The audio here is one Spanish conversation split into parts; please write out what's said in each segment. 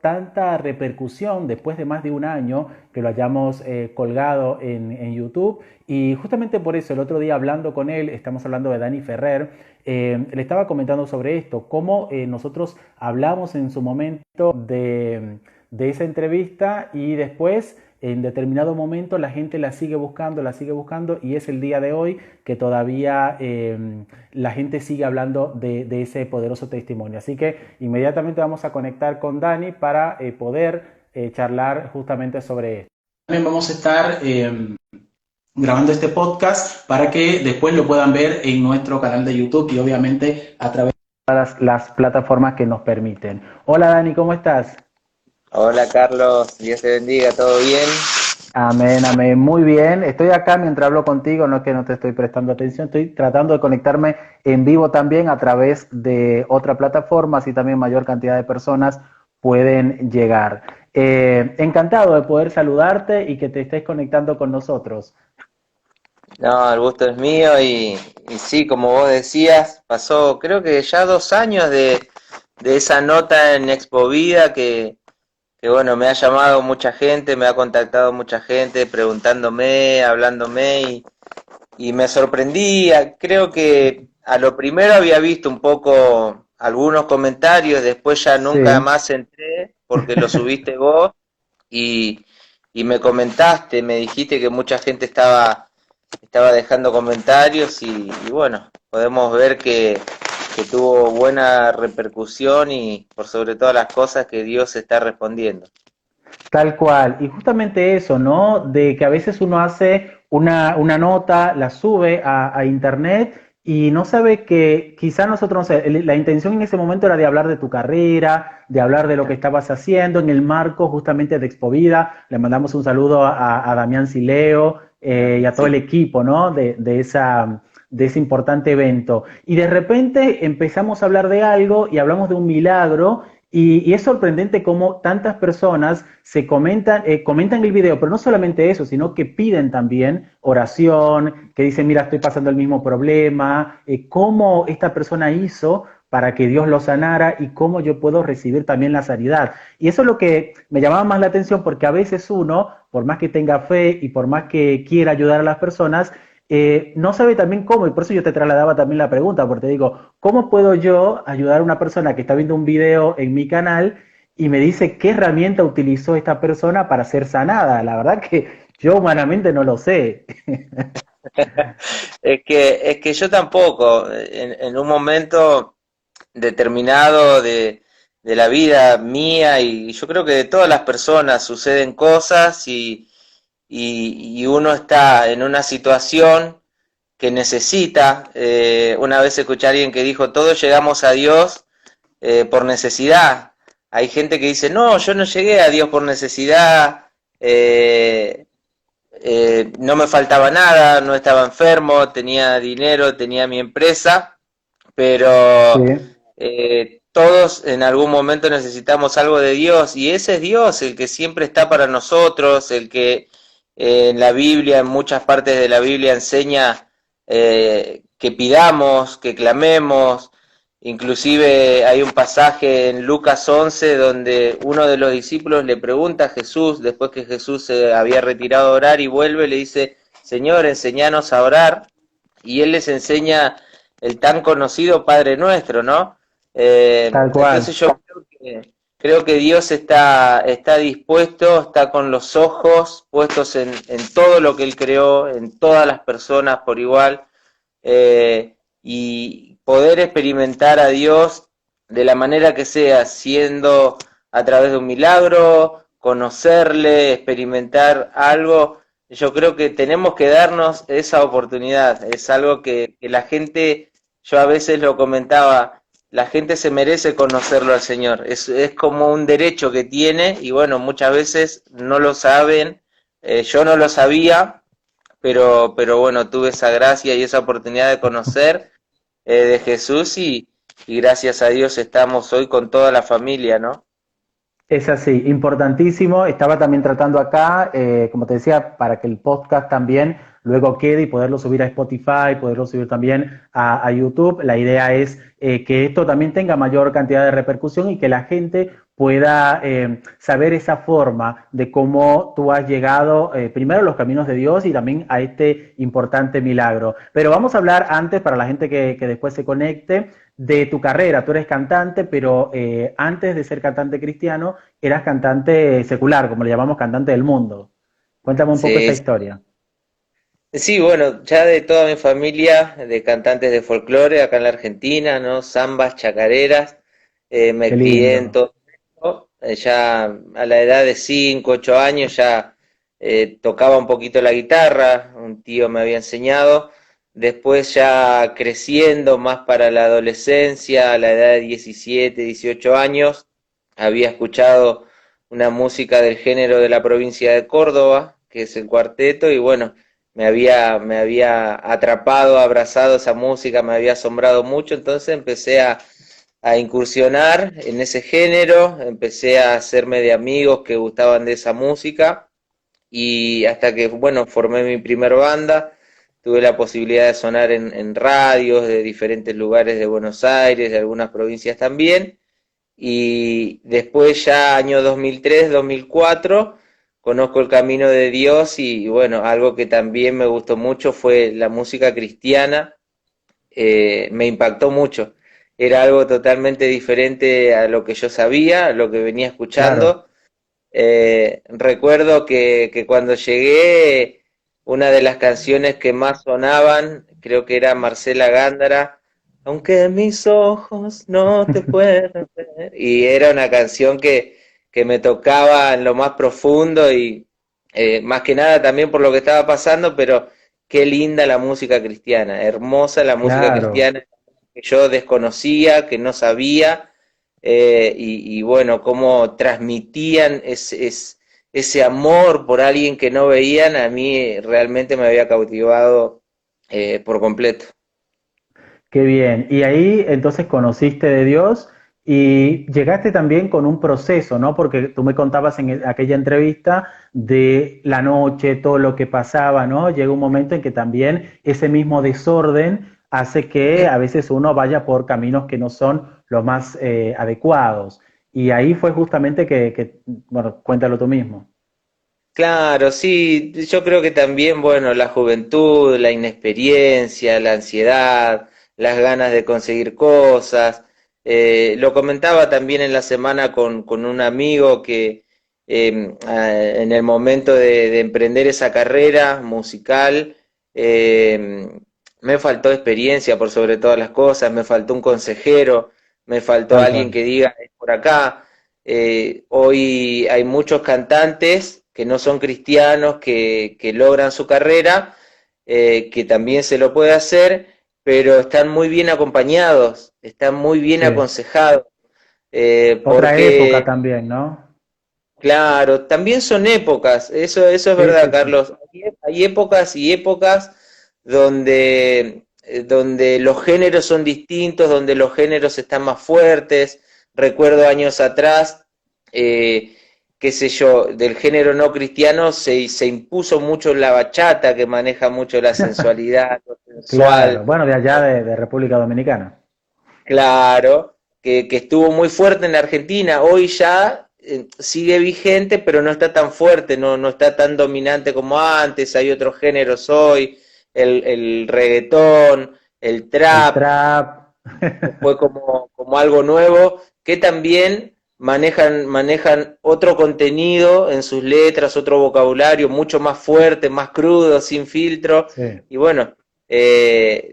tanta repercusión después de más de un año que lo hayamos colgado en YouTube. Y justamente por eso, el otro día hablando con él, estamos hablando de Dani Ferrer, le estaba comentando sobre esto, cómo nosotros hablamos en su momento de esa entrevista y después en determinado momento la gente la sigue buscando y es el día de hoy que todavía la gente sigue hablando de ese poderoso testimonio. Así que inmediatamente vamos a conectar con Dani para poder charlar justamente sobre esto. También vamos a estar grabando este podcast para que después lo puedan ver en nuestro canal de YouTube y obviamente a través de todas las plataformas que nos permiten. Hola Dani, ¿cómo estás? Hola Carlos, Dios te bendiga, ¿todo bien? Amén, amén, muy bien. Estoy acá mientras hablo contigo, no es que no te estoy prestando atención, estoy tratando de conectarme en vivo también a través de otra plataforma, así también mayor cantidad de personas pueden llegar. Encantado de poder saludarte y que te estés conectando con nosotros. No, el gusto es mío y sí, como vos decías, pasó creo que ya 2 años de esa nota en Expo Vida que bueno, me ha llamado mucha gente, me ha contactado mucha gente preguntándome, hablándome y me sorprendía. Creo que a lo primero había visto un poco algunos comentarios, después ya Sí, nunca más entré porque lo subiste vos y, y me comentaste, me dijiste que mucha gente estaba dejando comentarios y bueno, podemos ver que tuvo buena repercusión y por sobre todas las cosas que Dios está respondiendo. tal cual. Y justamente eso, ¿no? De que a veces uno hace una nota, la sube a internet y no sabe que quizá nosotros, no sé, la intención en ese momento era de hablar de tu carrera, de hablar de lo que estabas haciendo en el marco justamente de Expovida. Le mandamos un saludo a Damián Sileo y a todo el Sí. equipo, ¿no? De ese importante evento. Y de repente empezamos a hablar de algo y hablamos de un milagro y es sorprendente cómo tantas personas comentan el video, pero no solamente eso, sino que piden también oración, que dicen, mira, estoy pasando el mismo problema, cómo esta persona hizo para que Dios lo sanara y cómo yo puedo recibir también la sanidad. Y eso es lo que me llamaba más la atención porque a veces uno, por más que tenga fe y por más que quiera ayudar a las personas, no sabe también cómo, y por eso yo te trasladaba también la pregunta, porque te digo, ¿cómo puedo yo ayudar a una persona que está viendo un video en mi canal y me dice qué herramienta utilizó esta persona para ser sanada? La verdad que yo humanamente no lo sé. Es que yo tampoco, en un momento determinado de la vida mía y yo creo que de todas las personas suceden cosas y uno está en una situación que necesita. Una vez escuché a alguien que dijo, todos llegamos a Dios por necesidad. Hay gente que dice, no, yo no llegué a Dios por necesidad, eh, no me faltaba nada, no estaba enfermo, tenía dinero, tenía mi empresa, Sí, pero todos en algún momento necesitamos algo de Dios y ese es Dios, el que siempre está para nosotros, el que en la Biblia, en muchas partes de la Biblia enseña que pidamos, que clamemos. Inclusive hay un pasaje en Lucas 11 donde uno de los discípulos le pregunta a Jesús, después que Jesús se había retirado a orar y vuelve, le dice, Señor, enséñanos a orar. Y él les enseña el tan conocido Padre Nuestro, ¿no? tal cual. Entonces yo creo que Dios está dispuesto, está con los ojos puestos en todo lo que Él creó, en todas las personas por igual, y poder experimentar a Dios de la manera que sea, siendo a través de un milagro, conocerle, experimentar algo, yo creo que tenemos que darnos esa oportunidad. Es algo que la gente, yo a veces lo comentaba, la gente se merece conocerlo al Señor. Es como un derecho que tiene y bueno, muchas veces no lo saben. Yo no lo sabía, pero bueno, tuve esa gracia y esa oportunidad de conocer de Jesús y gracias a Dios estamos hoy con toda la familia, ¿no? Es así, importantísimo. Estaba también tratando acá, como te decía, para que el podcast también luego quede y poderlo subir a Spotify, poderlo subir también a YouTube. La idea es que esto también tenga mayor cantidad de repercusión y que la gente pueda saber esa forma de cómo tú has llegado primero a los caminos de Dios y también a este importante milagro. Pero vamos a hablar antes, para la gente que después se conecte, de tu carrera. Tú eres cantante, pero antes de ser cantante cristiano, eras cantante secular, como le llamamos cantante del mundo. Cuéntame un poco esa Sí, historia. sí, bueno, ya de toda mi familia de cantantes de folclore acá en la Argentina, ¿no? Zambas, chacareras, Qué me crié en lindo. todo esto. Ya a la edad de 5, 8 años ya tocaba un poquito la guitarra, un tío me había enseñado. Después ya creciendo más para la adolescencia, a la edad de 17, 18 años, había escuchado una música del género de la provincia de Córdoba, que es el cuarteto, y bueno, me había atrapado, abrazado esa música, me había asombrado mucho, entonces empecé a incursionar en ese género, empecé a hacerme de amigos que gustaban de esa música y hasta que, bueno, formé mi primer banda, tuve la posibilidad de sonar en radios de diferentes lugares de Buenos Aires, de algunas provincias también, y después ya año 2003, 2004, conozco el camino de Dios y bueno, algo que también me gustó mucho fue la música cristiana, me impactó mucho. Era algo totalmente diferente a lo que yo sabía, a lo que venía Claro. escuchando. Recuerdo que cuando llegué, una de las canciones que más sonaban, creo que era Marcela Gándara, aunque mis ojos no te puedan ver. Y era una canción que me tocaba en lo más profundo y más que nada también por lo que estaba pasando, pero qué linda la música cristiana, hermosa la música Claro. cristiana que yo desconocía, que no sabía y bueno, cómo transmitían ese amor por alguien que no veían, a mí realmente me había cautivado por completo. Qué bien. Y ahí entonces conociste de Dios y llegaste también con un proceso, ¿no? Porque tú me contabas en aquella entrevista de la noche, todo lo que pasaba, ¿no? Llega un momento en que también ese mismo desorden hace que a veces uno vaya por caminos que no son los más adecuados. Y ahí fue justamente bueno, cuéntalo tú mismo. Claro, sí, yo creo que también, bueno, la juventud, la inexperiencia, la ansiedad, las ganas de conseguir cosas. Lo comentaba también en la semana con un amigo que en el momento de emprender esa carrera musical, eh, me faltó experiencia por sobre todas las cosas, me faltó un consejero, me faltó Tal alguien cual. que diga, es por acá. Hoy hay muchos cantantes que no son cristianos, que logran su carrera, que también se lo puede hacer, pero están muy bien acompañados, están muy bien Sí. aconsejados, Otra época porque, también, ¿no? claro, también son épocas, eso es Sí, verdad, sí, sí. Carlos. Hay épocas y épocas donde los géneros son distintos, donde los géneros están más fuertes. Recuerdo años atrás, eh, qué sé yo, del género no cristiano se impuso mucho la bachata, que maneja mucho la sensualidad, lo Claro, sensual. bueno, de allá de República Dominicana. Claro, que estuvo muy fuerte en la Argentina. Hoy ya sigue vigente, pero no está tan fuerte, no está tan dominante como antes. Hay otros géneros hoy, el reggaetón, el El trap, trap. que fue como algo nuevo, que también manejan otro contenido en sus letras, otro vocabulario mucho más fuerte, más crudo, sin filtro. Sí, Y bueno,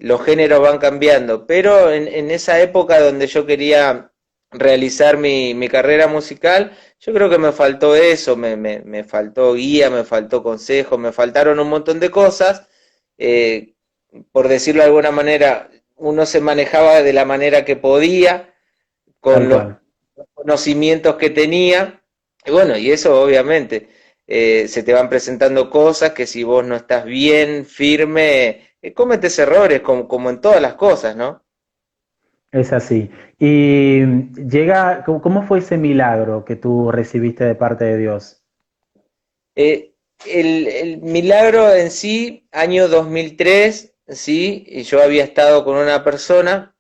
los géneros van cambiando. Pero en esa época donde yo quería realizar mi carrera musical, yo creo que me faltó eso, me faltó guía, me faltó consejo, me faltaron un montón de cosas. Eh, por decirlo de alguna manera, uno se manejaba de la manera que podía, tal con los cual. conocimientos que tenía, y bueno, y eso obviamente, se te van presentando cosas que si vos no estás bien, firme, cometes errores, como en todas las cosas, ¿no? Es así. Y ¿cómo fue ese milagro que tú recibiste de parte de Dios? Eh, el milagro en sí, año 2003, sí, y yo había estado con una persona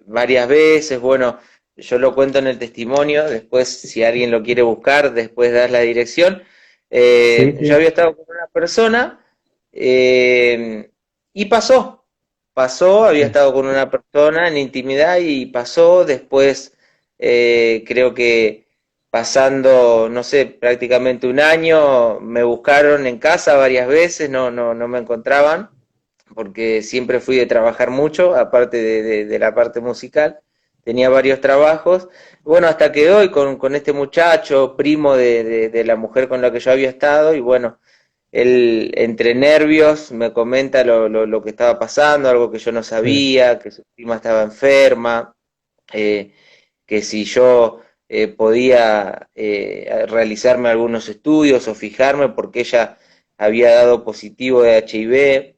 varias veces, bueno, yo lo cuento en el testimonio, después si alguien lo quiere buscar, después das la dirección. Sí, Yo sí. había estado con una persona y pasó, había Sí. estado con una persona en intimidad y pasó, después creo que pasando, no sé, prácticamente un año, me buscaron en casa varias veces, no me encontraban, porque siempre fui de trabajar mucho, aparte de la parte musical, tenía varios trabajos. Bueno, hasta que hoy con este muchacho, primo de la mujer con la que yo había estado, y bueno, él entre nervios me comenta lo que estaba pasando, algo que yo no Sí. sabía, que su prima estaba enferma, eh, que si yo podía realizarme algunos estudios o fijarme porque ella había dado positivo de HIV.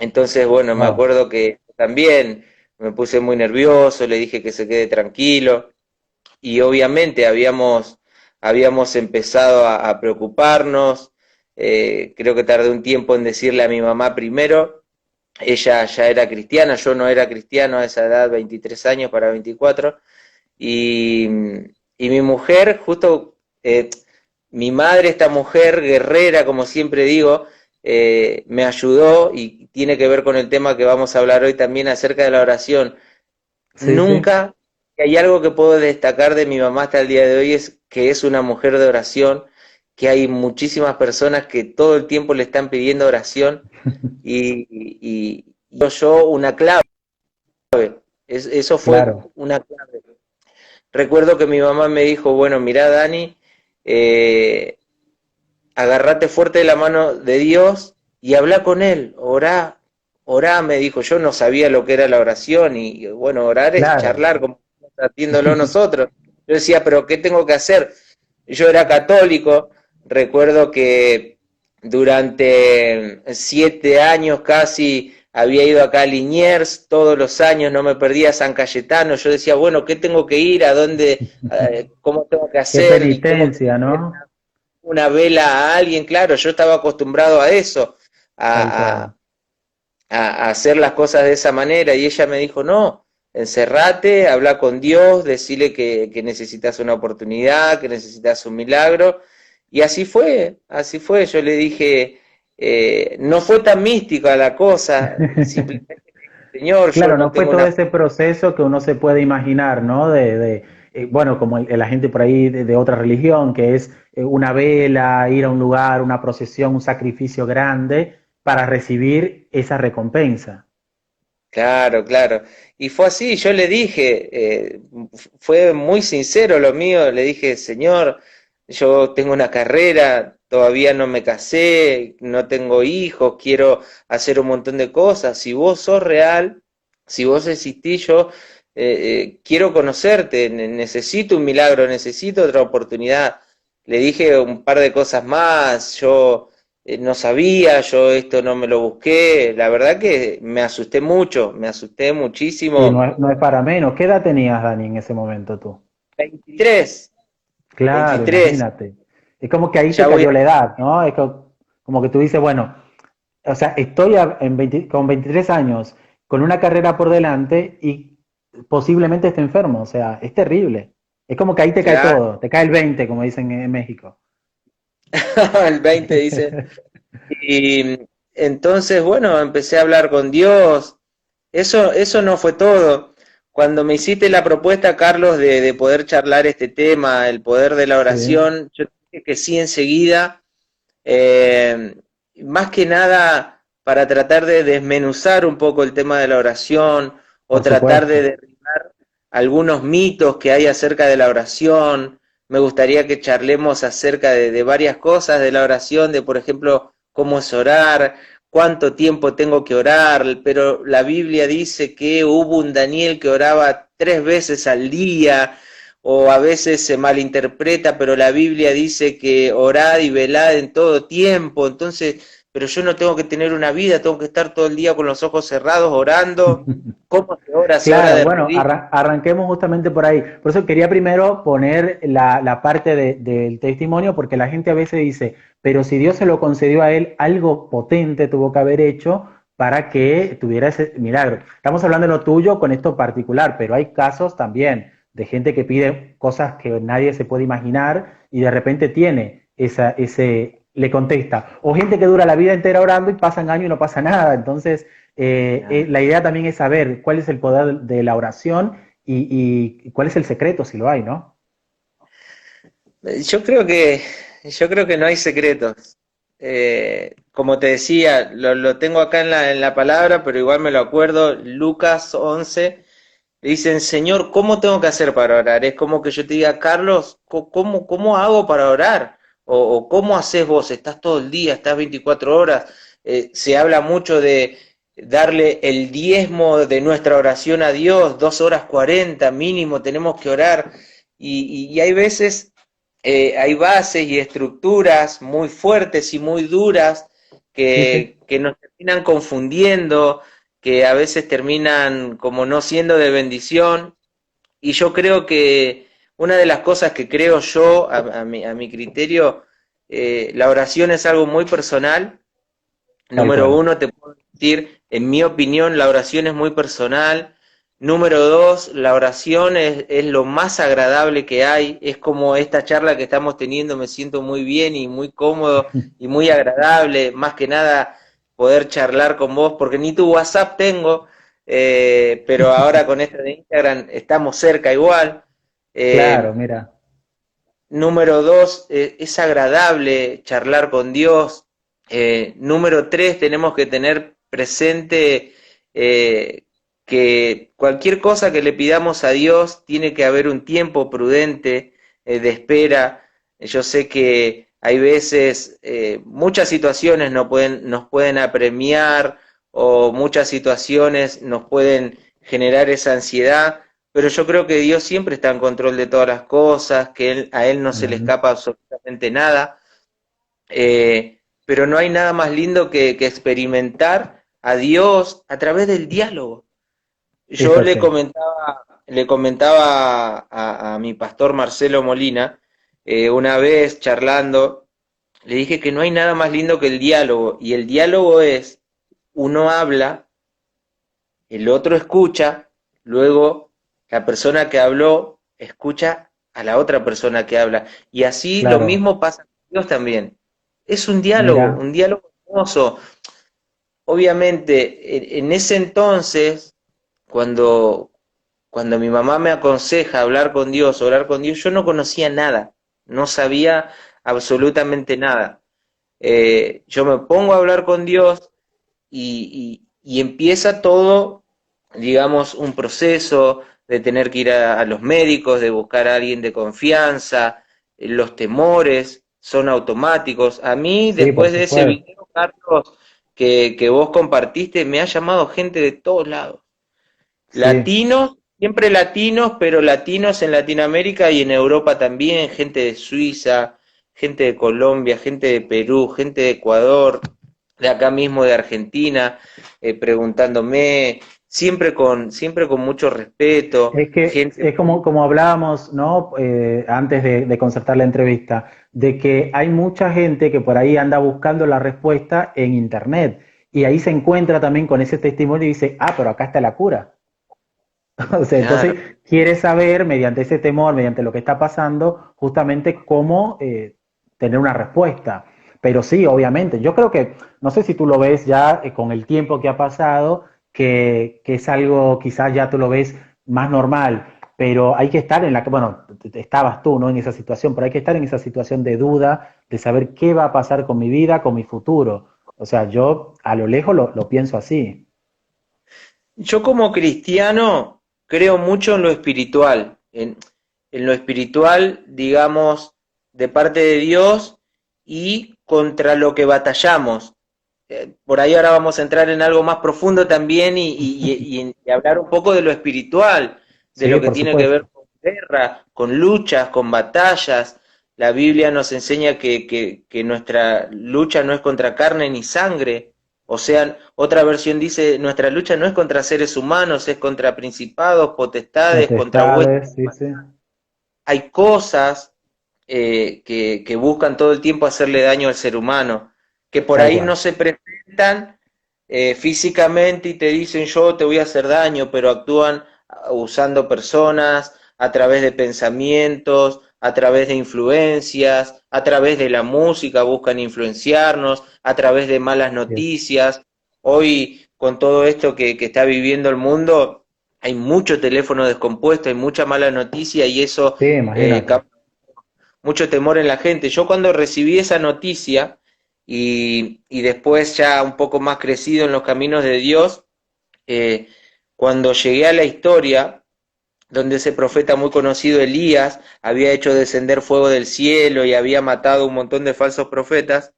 Entonces, bueno, me Wow. acuerdo que también me puse muy nervioso, le dije que se quede tranquilo y obviamente habíamos empezado a preocuparnos. Creo que tardé un tiempo en decirle a mi mamá primero. Ella ya era cristiana, yo no era cristiano a esa edad, 23 años para 24. Y, y mi mujer, justo mi madre, esta mujer guerrera, como siempre digo, me ayudó y tiene que ver con el tema que vamos a hablar hoy también acerca de la oración. Sí, sí. Nunca, hay algo que puedo destacar de mi mamá hasta el día de hoy es que es una mujer de oración, que hay muchísimas personas que todo el tiempo le están pidiendo oración y yo una clave, eso fue Claro. una clave. Recuerdo que mi mamá me dijo, bueno, mira Dani, eh, agarrate fuerte de la mano de Dios y habla con Él, orá, orá, me dijo, yo no sabía lo que era la oración y bueno, orar es Claro. charlar como estamos haciéndolo nosotros. Yo decía, pero ¿qué tengo que hacer? Yo era católico, recuerdo que durante 7 años casi había ido acá a Liniers, todos los años no me perdía San Cayetano, yo decía, bueno, ¿qué tengo que ir? ¿A dónde? ¿Cómo tengo que Qué hacer? ¿Y tengo que penitencia, poner ¿no? una vela a alguien? Claro, yo estaba acostumbrado a eso, Tal a, cual. a, a hacer las cosas de esa manera, y ella me dijo, no, encerrate, habla con Dios, decirle que necesitas una oportunidad, que necesitas un milagro, y así fue, yo le dije, no fue tan mística la cosa, simplemente, Señor, yo Claro, no no fue tengo todo una... ese proceso que uno se puede imaginar, ¿no? Bueno, como la gente por ahí de otra religión, que es una vela, ir a un lugar, una procesión, un sacrificio grande para recibir esa recompensa. Claro, claro. Y fue así, yo le dije, fue muy sincero lo mío, le dije, Señor, yo tengo una carrera, todavía no me casé, no tengo hijos, quiero hacer un montón de cosas. Si vos sos real, si vos existís, yo quiero conocerte, necesito un milagro, necesito otra oportunidad. Le dije un par de cosas más, yo no sabía, yo esto no me lo busqué, la verdad que me asusté mucho, me asusté Sí, muchísimo. no es para menos. ¿Qué edad tenías, Dani, en ese momento tú? 23, Claro, 23, imagínate. Es como que ahí te ya voy cayó la a... edad, ¿no? Como que tú dices, bueno, o sea, estoy con 23 años, con una carrera por delante y posiblemente esté enfermo, o sea, es terrible. Es como que ahí te cae Claro, todo, te cae el 20, como dicen en México. el 20 dice. Y entonces, bueno, empecé a hablar con Dios. Eso no fue todo. Cuando me hiciste la propuesta, Carlos, de poder charlar este tema, el poder de la Sí, oración, yo dije que sí enseguida. Eh, Más que nada para tratar de desmenuzar un poco el tema de la oración o por tratar de supuesto. derribar algunos mitos que hay acerca de la oración. Me gustaría que charlemos acerca de varias cosas de la oración, de por ejemplo cómo es orar, cuánto tiempo tengo que orar, pero la Biblia dice que hubo un Daniel que oraba 3 veces al día, o a veces se malinterpreta, pero la Biblia dice que orad y velad en todo tiempo, entonces, pero yo no tengo que tener una vida, tengo que estar todo el día con los ojos cerrados orando. ¿Cómo se ora? Se ora Claro, de bueno, rodillas. arranquemos justamente por ahí. Por eso quería primero poner la parte del testimonio, porque la gente a veces dice, pero si Dios se lo concedió a él, algo potente tuvo que haber hecho para que tuviera ese milagro. Estamos hablando de lo tuyo con esto particular, pero hay casos también de gente que pide cosas que nadie se puede imaginar y de repente tiene le contesta. O gente que dura la vida entera orando y pasan años y no pasa nada. Entonces, la idea también es saber cuál es el poder de la oración y cuál es el secreto, si lo hay, ¿no? Yo creo que, yo creo que no hay secretos. Como te decía, lo tengo acá en la palabra, pero igual me lo acuerdo. Lucas 11, le dicen, Señor, ¿cómo tengo que hacer para orar? Es como que yo te diga, Carlos, ¿cómo hago para orar? O ¿cómo haces vos? ¿Estás todo el día? ¿Estás 24 horas? Se habla mucho de darle el diezmo de nuestra oración a Dios, 2 horas 40 mínimo, tenemos que orar. Y hay veces, hay bases y estructuras muy fuertes y muy duras Sí, sí. que nos terminan confundiendo, que a veces terminan como no siendo de bendición. Y yo creo que una de las cosas que creo yo, a mi criterio, la oración es algo muy personal. Tal Número cual. uno, te puedo decir, en mi opinión, la oración es muy personal. Número dos, la oración es lo más agradable que hay. Es como esta charla que estamos teniendo, me siento muy bien y muy cómodo y muy agradable. Más que nada, poder charlar con vos, porque ni tu WhatsApp tengo, pero ahora con este de Instagram estamos cerca igual. Claro, Eh, mira. Número dos, es agradable charlar con Dios. Número tres, tenemos que tener presente que cualquier cosa que le pidamos a Dios tiene que haber un tiempo prudente de espera. Yo sé que hay veces, muchas situaciones nos pueden apremiar o muchas situaciones nos pueden generar esa ansiedad, pero yo creo que Dios siempre está en control de todas las cosas, que a Él no se le Amén. escapa absolutamente nada, pero no hay nada más lindo que experimentar a Dios a través del diálogo. Es Yo así. le comentaba a mi pastor Marcelo Molina, una vez charlando, le dije que no hay nada más lindo que el diálogo, y el diálogo es, uno habla, el otro escucha, luego la persona que habló escucha a la otra persona que habla. Y así lo Claro. mismo pasa con Dios también. Es Mira, un diálogo hermoso. Obviamente, en ese entonces, cuando, cuando mi mamá me aconseja hablar con Dios, orar con Dios, yo no conocía nada, no sabía absolutamente nada. Yo me pongo a hablar con Dios y empieza todo, digamos, un proceso de tener que ir a los médicos, de buscar a alguien de confianza, los temores son automáticos. A mí, sí, por después de ese supuesto. video, Carlos, que vos compartiste, me ha llamado gente de todos lados. Sí, Latinos, siempre latinos, pero latinos en Latinoamérica y en Europa también, gente de Suiza, gente de Colombia, gente de Perú, gente de Ecuador, de acá mismo de Argentina, preguntándome, siempre con mucho respeto, es que gente es como hablábamos, ¿no? Antes de concertar la entrevista, de que hay mucha gente que por ahí anda buscando la respuesta en internet y ahí se encuentra también con ese testimonio y dice, ah, pero acá está la cura. O sea, claro. entonces quiere saber mediante ese temor, mediante lo que está pasando, justamente cómo tener una respuesta. Pero sí, obviamente, yo creo que, no sé si tú lo ves ya con el tiempo que ha pasado, que es algo, quizás ya tú lo ves más normal, pero hay que estar en la que, bueno, estabas tú, ¿no? En esa situación, pero hay que estar en esa situación de duda, de saber qué va a pasar con mi vida, con mi futuro. O sea, yo a lo lejos lo pienso así. Yo como cristiano creo mucho en lo espiritual, en lo espiritual, digamos, de parte de Dios y contra lo que batallamos. Por ahí ahora vamos a entrar en algo más profundo también y hablar un poco de lo espiritual, de Sí, lo que por tiene que ver supuesto. con guerra, con luchas, con batallas. La Biblia nos enseña que nuestra lucha no es contra carne ni sangre. O sea, otra versión dice, nuestra lucha no es contra seres humanos, es contra principados, potestades, contra huestes. Potestades, sí, sí. Hay cosas que buscan todo el tiempo hacerle daño al ser humano, que por Tal ahí no cual. se presentan físicamente y te dicen yo te voy a hacer daño, pero actúan usando personas, a través de pensamientos, a través de influencias, a través de la música buscan influenciarnos, a través de malas noticias. Hoy, con todo esto que está viviendo el mundo, hay mucho teléfono descompuesto, hay mucha mala noticia y eso Sí, imagínate. causa mucho temor en la gente. Yo cuando recibí esa noticia y después ya un poco más crecido en los caminos de Dios, eh, cuando llegué a la historia, donde ese profeta muy conocido, Elías, había hecho descender fuego del cielo y había matado un montón de falsos profetas,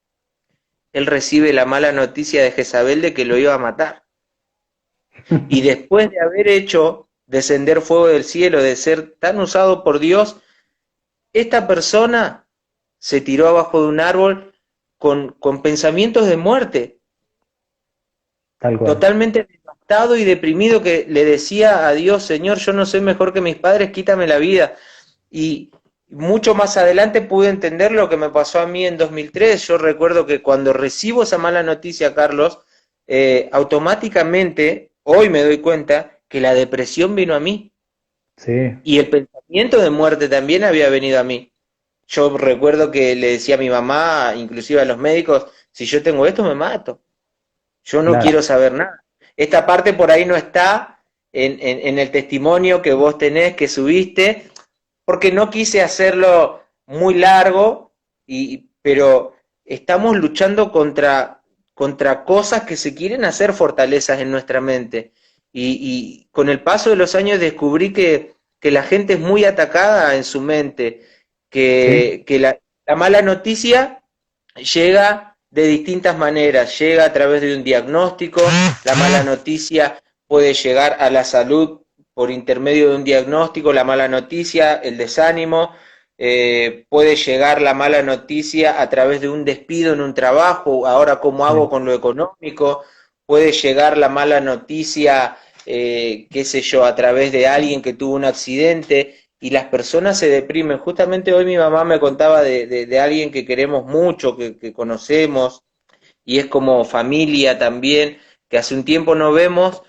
él recibe la mala noticia de Jezabel de que lo iba a matar. Y después de haber hecho descender fuego del cielo, de ser tan usado por Dios, esta persona se tiró abajo de un árbol con pensamientos de muerte, Tal cual. totalmente devastado y deprimido, que le decía a Dios: Señor, yo no soy mejor que mis padres, quítame la vida. Y mucho más adelante pude entender lo que me pasó a mí en 2003. Yo recuerdo que cuando recibo esa mala noticia, Carlos, automáticamente, hoy me doy cuenta que la depresión vino a mí Sí, y el pensamiento de muerte también había venido a mí. Yo recuerdo que le decía a mi mamá, inclusive a los médicos: si yo tengo esto me mato, yo no claro. quiero saber nada. Esta parte por ahí no está en el testimonio que vos tenés, que subiste, porque no quise hacerlo muy largo, pero estamos luchando contra cosas que se quieren hacer fortalezas en nuestra mente. Y con el paso de los años descubrí que la gente es muy atacada en su mente, Sí, que la mala noticia llega de distintas maneras, llega a través de un diagnóstico, la mala noticia puede llegar a la salud por intermedio de un diagnóstico, la mala noticia, el desánimo, puede llegar la mala noticia a través de un despido en un trabajo, ahora cómo hago sí. con lo económico, puede llegar la mala noticia, qué sé yo, a través de alguien que tuvo un accidente y las personas se deprimen. Justamente hoy mi mamá me contaba de alguien que queremos mucho, que conocemos y es como familia también, que hace un tiempo no vemos,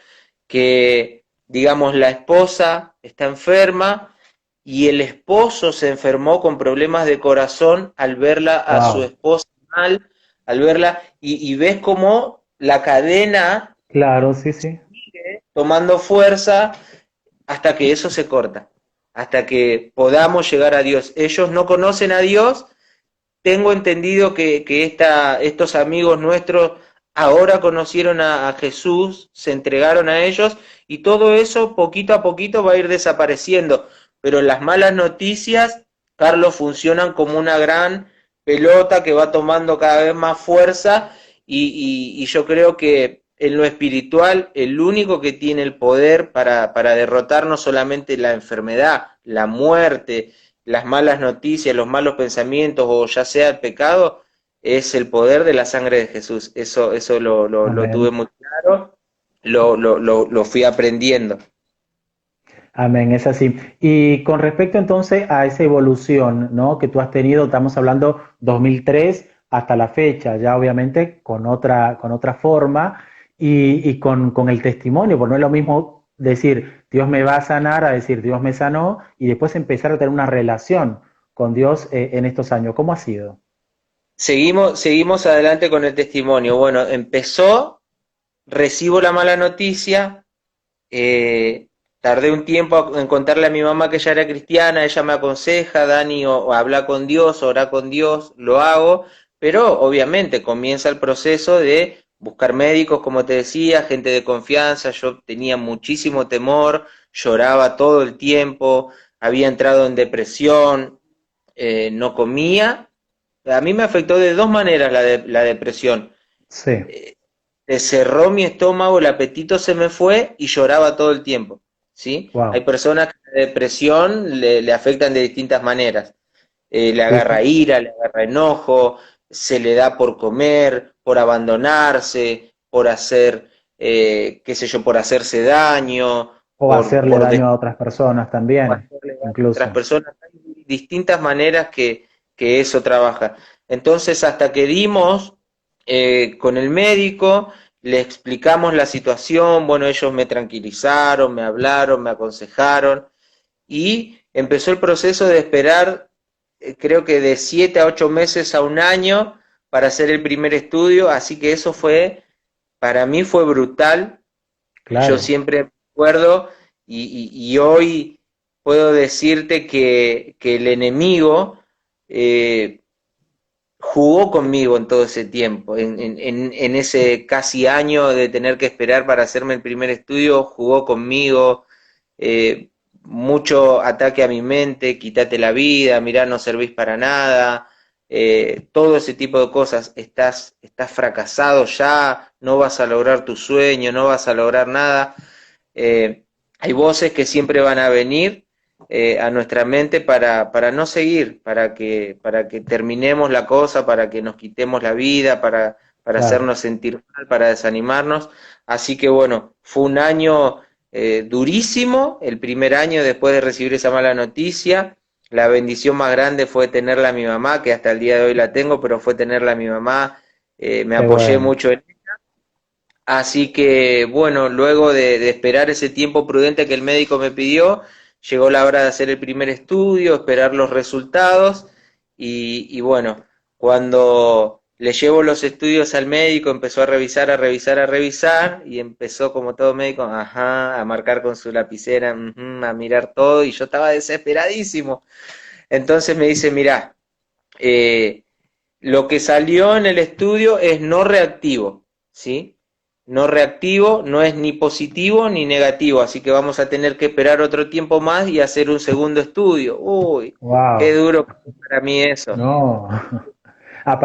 que digamos la esposa está enferma y el esposo se enfermó con problemas de corazón al verla a su Wow. esposa mal, al verla, y ves como la cadena Claro, sí, sí. sigue tomando fuerza hasta que eso se corta, hasta que podamos llegar a Dios. Ellos no conocen a Dios. Tengo entendido que estos amigos nuestros ahora conocieron a Jesús, se entregaron a ellos y todo eso poquito a poquito va a ir desapareciendo. Pero las malas noticias, Carlos, funcionan como una gran pelota que va tomando cada vez más fuerza y yo creo que en lo espiritual el único que tiene el poder para derrotar no solamente la enfermedad, la muerte, las malas noticias, los malos pensamientos o ya sea el pecado, es el poder de la sangre de Jesús. Eso lo tuve Amén. muy claro, lo fui aprendiendo. Amén, es así. Y con respecto entonces a esa evolución, ¿no? Que tú has tenido, estamos hablando 2003 hasta la fecha, ya obviamente con otra forma y con el testimonio, porque no es lo mismo decir Dios me va a sanar a decir Dios me sanó y después empezar a tener una relación con Dios en estos años. ¿Cómo ha sido? Seguimos adelante con el testimonio. Bueno, empezó, recibo la mala noticia, eh, tardé un tiempo en contarle a mi mamá que ella era cristiana, ella me aconseja: Dani, o habla con Dios, ora con Dios, lo hago, pero obviamente comienza el proceso de buscar médicos, como te decía, gente de confianza. Yo tenía muchísimo temor, lloraba todo el tiempo, había entrado en depresión, no comía. A mí me afectó de dos maneras la depresión. Sí, Eh, Se cerró mi estómago, el apetito se me fue y lloraba todo el tiempo, ¿sí? Hay wow. personas que la depresión le afectan de distintas maneras. Le Sí, sí. agarra ira, le agarra enojo, se le da por comer, por abandonarse, por hacer, qué sé yo, por hacerse daño, O hacerle daño a otras personas o también, hacerle daño a otras incluso. personas. Hay distintas maneras que eso trabaja. Entonces, hasta que dimos con el médico, le explicamos la situación, bueno, ellos me tranquilizaron, me hablaron, me aconsejaron, y empezó el proceso de esperar, creo que de 7 a 8 meses a un año para hacer el primer estudio, así que eso fue, para mí fue brutal. Yo Claro, siempre recuerdo y hoy puedo decirte que el enemigo eh, jugó conmigo en todo ese tiempo, en ese casi año de tener que esperar para hacerme el primer estudio, jugó conmigo, eh, mucho ataque a mi mente, quítate la vida, mirá, no servís para nada, todo ese tipo de cosas, estás fracasado ya, no vas a lograr tu sueño, no vas a lograr nada. Eh, Hay voces que siempre van a venir a nuestra mente para no seguir, para que terminemos la cosa, para que nos quitemos la vida, para claro. hacernos sentir mal, para desanimarnos. Así que bueno, fue un año durísimo, el primer año después de recibir esa mala noticia. La bendición más grande fue tenerla a mi mamá, que hasta el día de hoy la tengo, pero fue tenerla a mi mamá. Me Qué apoyé bueno. mucho en. Así que, bueno, luego de esperar ese tiempo prudente que el médico me pidió, llegó la hora de hacer el primer estudio, esperar los resultados y bueno, cuando le llevo los estudios al médico, empezó a revisar, a revisar, a revisar y empezó como todo médico, ajá, a marcar con su lapicera, a mirar todo y yo estaba desesperadísimo. Entonces me dice, mirá, eh, lo que salió en el estudio es no reactivo, ¿sí? No reactivo, no es ni positivo ni negativo, así que vamos a tener que esperar otro tiempo más y hacer un segundo estudio. Uy, qué Wow. duro para mí eso. No.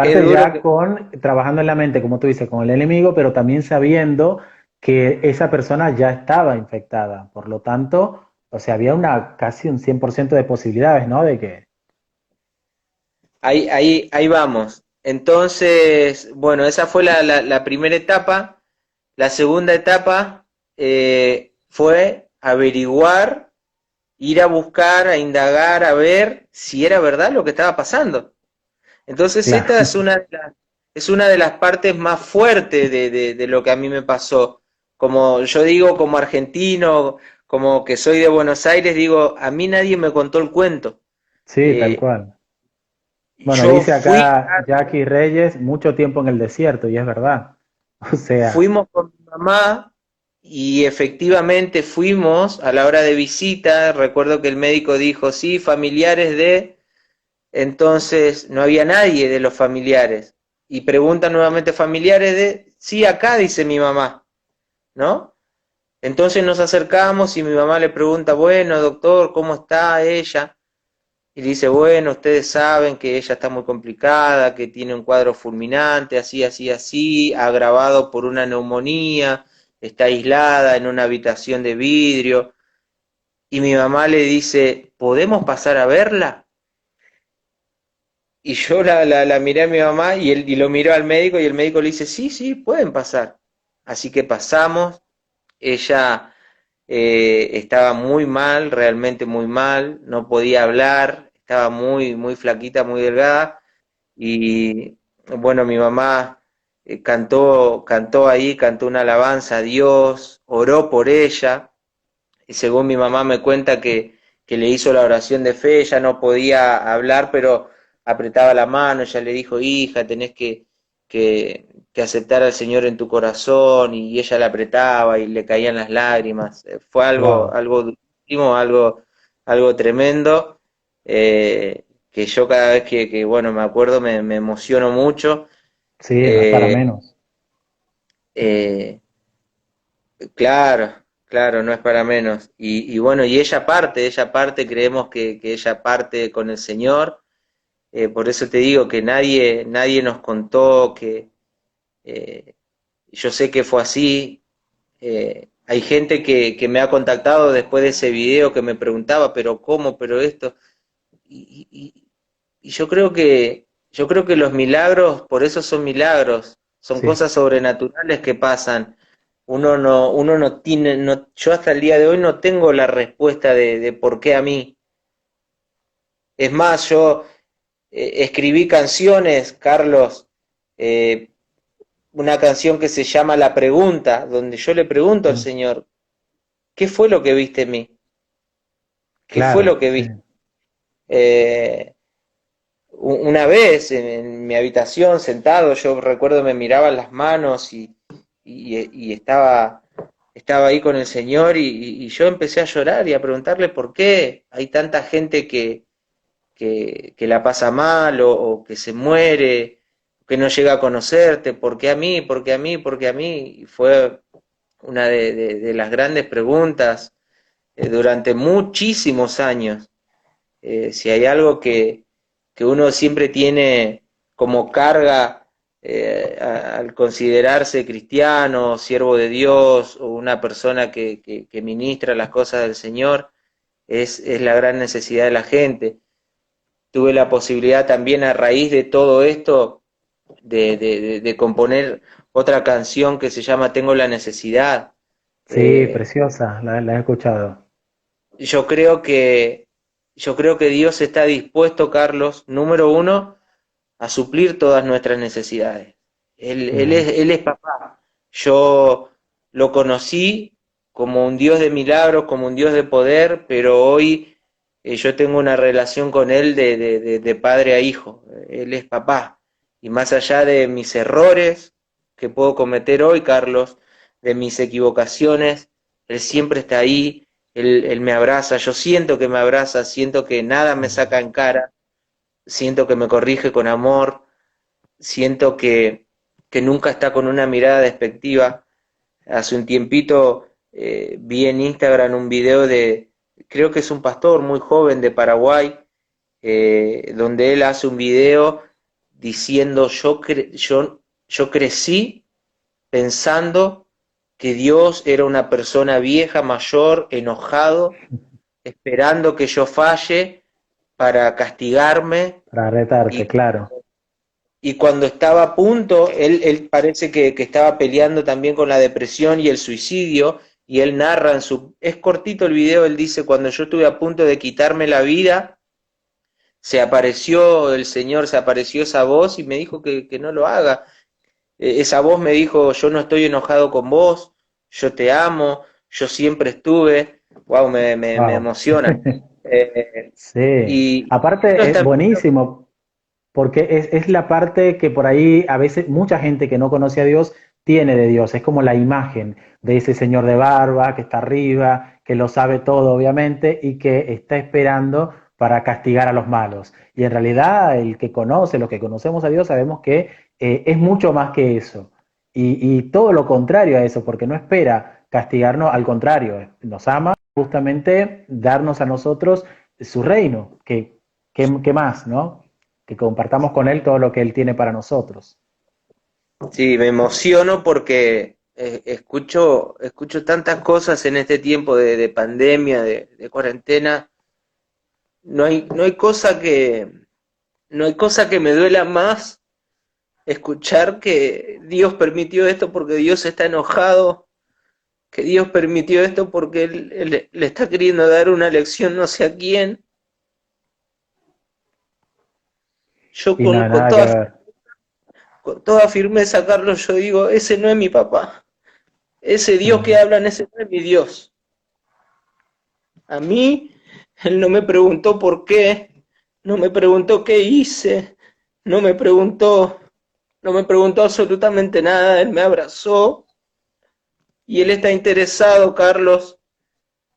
Qué Aparte duro ya que. con trabajando en la mente, como tú dices, con el enemigo, pero también sabiendo que esa persona ya estaba infectada. Por lo tanto, o sea, había una casi un 100% de posibilidades, ¿no? De que, Ahí vamos. Entonces, bueno, esa fue la primera etapa. La segunda etapa fue averiguar, ir a buscar, a indagar, a ver si era verdad lo que estaba pasando. Entonces esta claro. es una de las partes más fuertes de lo que a mí me pasó. Como yo digo, como argentino, como que soy de Buenos Aires, digo, a mí nadie me contó el cuento. Sí, tal Eh, cual. Bueno, yo dice fui, acá Jackie Reyes, mucho tiempo en el desierto, y es verdad. O sea, fuimos con mi mamá y efectivamente fuimos a la hora de visita. Recuerdo que el médico dijo, sí, familiares de. Entonces no había nadie de los familiares. Y preguntan nuevamente familiares de, sí, acá dice mi mamá, ¿no? Entonces nos acercamos y mi mamá le pregunta, bueno, doctor, ¿cómo está ella? Y dice, bueno, ustedes saben que ella está muy complicada, que tiene un cuadro fulminante, así, así, así, agravado por una neumonía, está aislada en una habitación de vidrio. Y mi mamá le dice, ¿podemos pasar a verla? Y yo la miré a mi mamá y lo miró al médico y el médico le dice, sí, sí, pueden pasar. Así que pasamos, ella estaba muy mal, realmente muy mal, no podía hablar, estaba muy, muy flaquita, muy delgada. Y bueno, mi mamá cantó ahí, cantó una alabanza a Dios, oró por ella. Y según mi mamá me cuenta que le hizo la oración de fe, ella no podía hablar, pero apretaba la mano, ella le dijo, hija, tenés que aceptar al Señor en tu corazón, y ella la apretaba y le caían las lágrimas. Fue wow. algo durísimo, algo tremendo, que yo cada vez bueno, me acuerdo, me emociono mucho. Sí, no es para Eh, menos. eh, Claro, claro, no es para menos. Y bueno, y ella parte, creemos que ella parte con el Señor. Por eso te digo que nadie nos contó que eh, yo sé que fue así. Hay gente que me ha contactado después de ese video que me preguntaba, pero ¿cómo? Pero esto. Y, y- y yo creo que los milagros, por eso son milagros, son Sí, cosas sobrenaturales que pasan. Uno no tiene, no, yo hasta el día de hoy no tengo la respuesta de por qué a mí. Es más, yo escribí canciones, Carlos, eh, una canción que se llama La Pregunta, donde yo le pregunto al mm, Señor, ¿qué fue lo que viste en mí? ¿Qué fue lo Claro, que sí. vi? Eh, una vez en mi habitación sentado, yo recuerdo me miraba las manos y estaba ahí con el Señor y yo empecé a llorar y a preguntarle por qué hay tanta gente que la pasa mal o que se muere, que no llega a conocerte, ¿por qué a mí? ¿Por qué a mí? ¿Por qué a mí? Y fue una de las grandes preguntas durante muchísimos años. Si hay algo que uno siempre tiene como carga al considerarse cristiano, siervo de Dios o una persona que ministra las cosas del Señor, es la gran necesidad de la gente. Tuve la posibilidad también a raíz de todo esto de componer otra canción que se llama Tengo la necesidad. Sí, Eh, preciosa, la he escuchado. yo creo que yo creo que Dios está dispuesto, Carlos, número uno, a suplir todas nuestras necesidades. Ujú. Él es papá. Yo lo conocí como un Dios de milagros, como un Dios de poder, pero hoy yo tengo una relación con Él de padre a hijo. Él es papá. Y más allá de mis errores que puedo cometer hoy, Carlos, de mis equivocaciones, Él siempre está ahí, él me abraza, yo siento que me abraza, siento que nada me saca en cara, siento que me corrige con amor, siento que nunca está con una mirada despectiva. Hace un tiempito vi en Instagram un video creo que es un pastor muy joven de Paraguay, donde él hace un video diciendo yo crecí pensando que Dios era una persona vieja, mayor, enojado, esperando que yo falle para castigarme. Para retarte, Y claro. y cuando estaba a punto, él parece que estaba peleando también con la depresión y el suicidio, y él narra en su... Es cortito el video, él dice, cuando yo estuve a punto de quitarme la vida, se apareció el Señor, se apareció esa voz y me dijo que no lo haga. Esa voz me dijo, yo no estoy enojado con vos, yo te amo, yo siempre estuve. Wow, me Wow. emociona. Eh, Sí. y no Aparte, es está en mi buenísimo, porque es la parte que por ahí a veces mucha gente que no conoce a Dios tiene de Dios. Es como la imagen de ese señor de barba que está arriba, que lo sabe todo, obviamente, y que está esperando para castigar a los malos. Y en realidad, el que conoce, los que conocemos a Dios, sabemos que es mucho más que eso. Y todo lo contrario a eso, porque no espera castigarnos, al contrario, nos ama justamente darnos a nosotros su reino, que más, ¿no? Que compartamos con Él todo lo que Él tiene para nosotros. Sí, me emociono porque escucho tantas cosas en este tiempo de pandemia, de cuarentena. No hay cosa no hay cosa que me duela más escuchar que Dios permitió esto porque Dios está enojado, que Dios permitió esto porque él le está queriendo dar una lección no sé a quién. Yo Y no, nada que ver. con toda firmeza, Carlos, yo digo, ese no es mi papá. Ese Dios que Ujú. hablan, ese no es mi Dios. A mí, él no me preguntó por qué, no me preguntó qué hice, no me preguntó, no me preguntó absolutamente nada, él me abrazó y él está interesado, Carlos,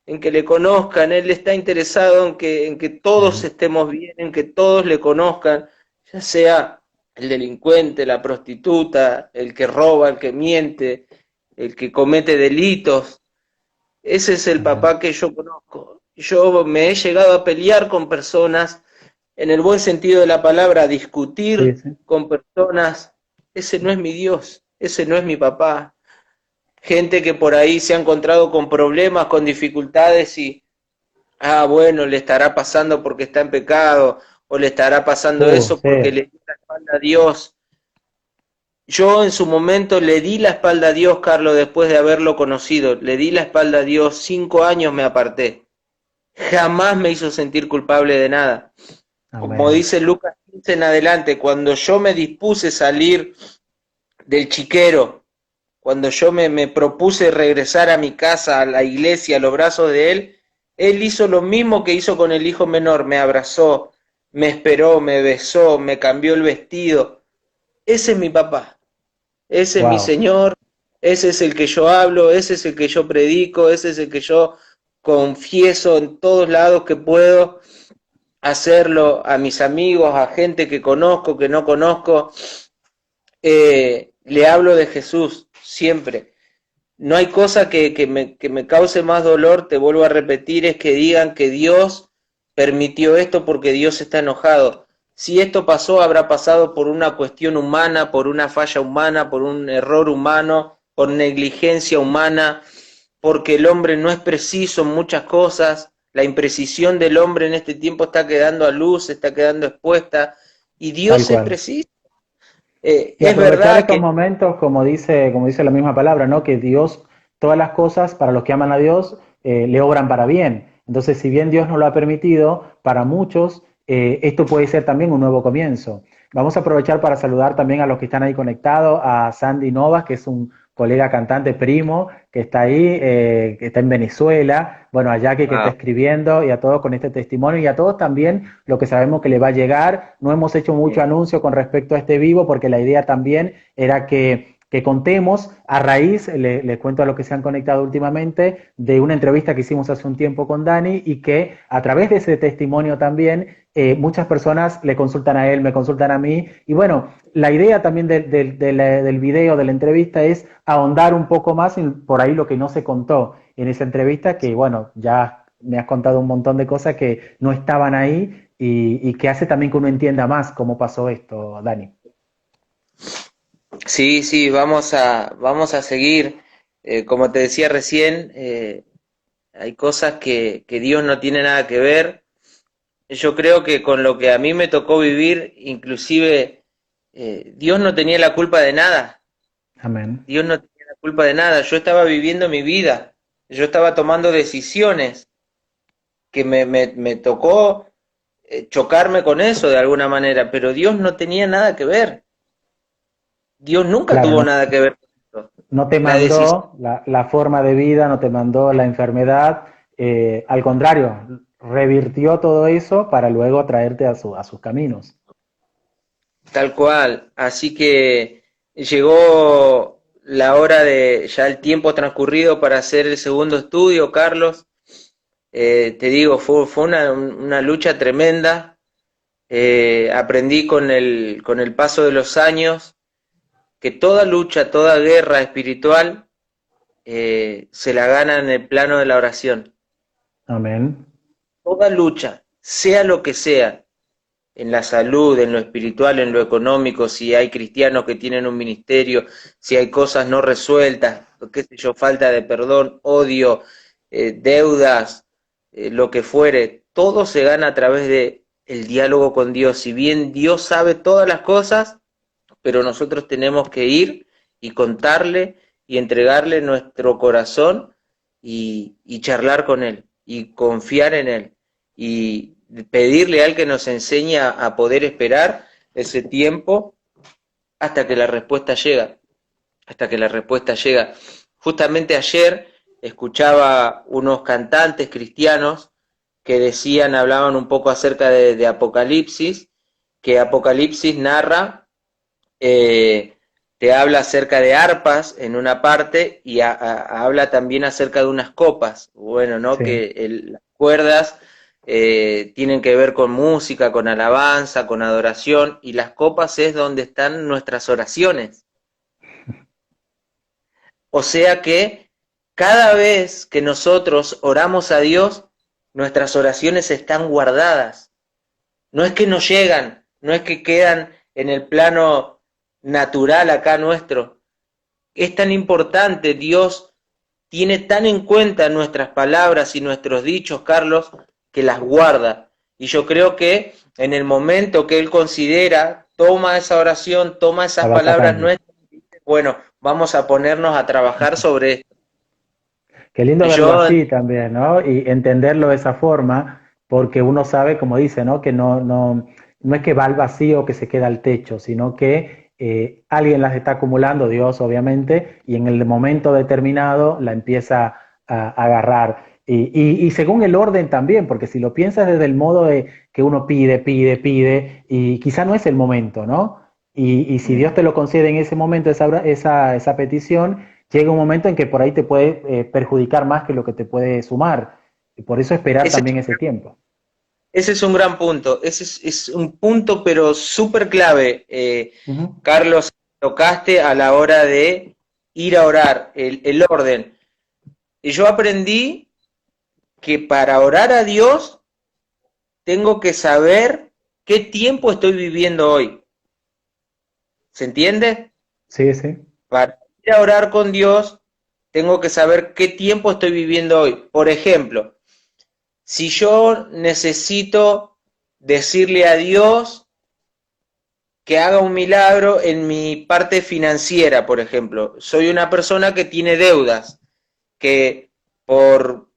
en que le conozcan, él está interesado en que todos Ujú. estemos bien, en que todos le conozcan, ya sea el delincuente, la prostituta, el que roba, el que miente, el que comete delitos. Ese es el Ujú. papá que yo conozco. Yo me he llegado a pelear con personas, en el buen sentido de la palabra, a Sí, discutir sí. con personas. Ese no es mi Dios, ese no es mi papá. Gente que por ahí se ha encontrado con problemas, con dificultades bueno, le estará pasando porque está en pecado, o le estará pasando eso Sí. porque le dio la espalda a Dios. Yo en su momento le di la espalda a Dios, Carlos, después de haberlo conocido. Le di la espalda a Dios, 5 años me aparté. Jamás me hizo sentir culpable de nada. Como Amén. dice Lucas 15 en adelante, cuando yo me dispuse a salir del chiquero, cuando yo me propuse regresar a mi casa, a la iglesia, a los brazos de él, Él hizo lo mismo que hizo con el hijo menor, me abrazó, me esperó, me besó, me cambió el vestido. Ese es mi papá, ese es mi Wow. Señor, ese es el que yo hablo, ese es el que yo predico, ese es el que yo confieso en todos lados que puedo hacerlo, a mis amigos, a gente que conozco, que no conozco. Le hablo de Jesús siempre. No hay cosa que me cause más dolor, te vuelvo a repetir, es que digan que Dios permitió esto porque Dios está enojado. Si esto pasó, habrá pasado por una cuestión humana, por una falla humana, por un error humano, por negligencia humana, porque el hombre no es preciso en muchas cosas. La imprecisión del hombre en este tiempo está quedando a luz, está quedando expuesta, y Tal Dios es cual. preciso. Y Es aprovechar verdad estos que momentos, como dice la misma palabra, ¿no? Que Dios, todas las cosas para los que aman a Dios, le obran para bien. Entonces, si bien Dios no lo ha permitido, para muchos esto puede ser también un nuevo comienzo. Vamos a aprovechar para saludar también a los que están ahí conectados, a Sandy Novas, que es un colega cantante primo, que está ahí, que está en Venezuela, bueno, a Jackie que está ah, escribiendo y a todos con este testimonio y a todos también lo que sabemos que le va a llegar. No hemos hecho mucho anuncio con respecto a este vivo porque la idea también era que contemos a raíz, les cuento a los que se han conectado últimamente, de una entrevista que hicimos hace un tiempo con Dani y que a través de ese testimonio también muchas personas le consultan a él, me consultan a mí y bueno, la idea también del video, de la entrevista es ahondar un poco más en por ahí lo que no se contó en esa entrevista, que bueno, ya me has contado un montón de cosas que no estaban ahí y que hace también que uno entienda más cómo pasó esto, Dani. sí, sí, vamos a seguir. Como te decía recién, hay cosas que Dios no tiene nada que ver. Yo creo que con lo que a mí me tocó vivir, inclusive Dios no tenía la culpa de nada. Amén. Dios no tenía la culpa de nada. Yo estaba viviendo mi vida. Yo estaba tomando decisiones que me tocó chocarme con eso de alguna manera, pero Dios no tenía nada que ver. Dios nunca Claro, tuvo no, nada que ver con eso. no te La decisión. mandó la forma de vida, no te mandó la enfermedad, al contrario, revirtió todo eso para luego traerte a sus caminos. Tal cual. Así que llegó la hora de ya el tiempo transcurrido para hacer el segundo estudio, Carlos. Te digo, fue una lucha tremenda. Aprendí con el paso de los años que toda lucha, toda guerra espiritual se la gana en el plano de la oración. Amén. Toda lucha, sea lo que sea, en la salud, en lo espiritual, en lo económico, si hay cristianos que tienen un ministerio, si hay cosas no resueltas, qué sé yo, falta de perdón, odio, deudas, lo que fuere, todo se gana a través de el diálogo con Dios. Si bien Dios sabe todas las cosas, pero nosotros tenemos que ir y contarle y entregarle nuestro corazón y charlar con Él y confiar en Él y pedirle a Él que nos enseñe a poder esperar ese tiempo hasta que la respuesta llega, hasta que la respuesta llega. Justamente ayer escuchaba unos cantantes cristianos que decían, hablaban un poco acerca de Apocalipsis, que Apocalipsis narra te habla acerca de arpas en una parte y habla también acerca de unas copas. Bueno, ¿no? Sí. Que las cuerdas tienen que ver con música, con alabanza, con adoración, y las copas es donde están nuestras oraciones. O sea que cada vez que nosotros oramos a Dios, nuestras oraciones están guardadas. No es que no llegan, no es que quedan en el plano natural acá nuestro. Es tan importante, Dios tiene tan en cuenta nuestras palabras y nuestros dichos, Carlos, que las guarda. Y yo creo que en el momento que Él considera, toma esa oración, toma La esas va palabras sacando. nuestras, y dice, bueno, vamos a ponernos a trabajar sobre esto. Qué lindo Y verlo yo, así también, ¿no? Y entenderlo de esa forma, porque uno sabe, como dice, ¿no? Que no es que va al vacío que se queda al techo, sino que alguien las está acumulando, Dios obviamente, y en el momento determinado la empieza a agarrar. Y según el orden también, porque si lo piensas desde el modo de que uno pide, pide, pide, y quizá no es el momento, ¿no? Y si Dios te lo concede en ese momento, esa petición, llega un momento en que por ahí te puede perjudicar más que lo que te puede sumar. Y por eso esperar Ese, también ese tiempo. ese es un gran punto, es un punto pero súper clave, Ujú. Carlos, tocaste a la hora de ir a orar, el orden. Y yo aprendí que para orar a Dios tengo que saber qué tiempo estoy viviendo hoy. ¿Se entiende? Sí, sí. Para ir a orar con Dios tengo que saber qué tiempo estoy viviendo hoy. Por ejemplo, si yo necesito decirle a Dios que haga un milagro en mi parte financiera, por ejemplo. Soy una persona que tiene deudas, que por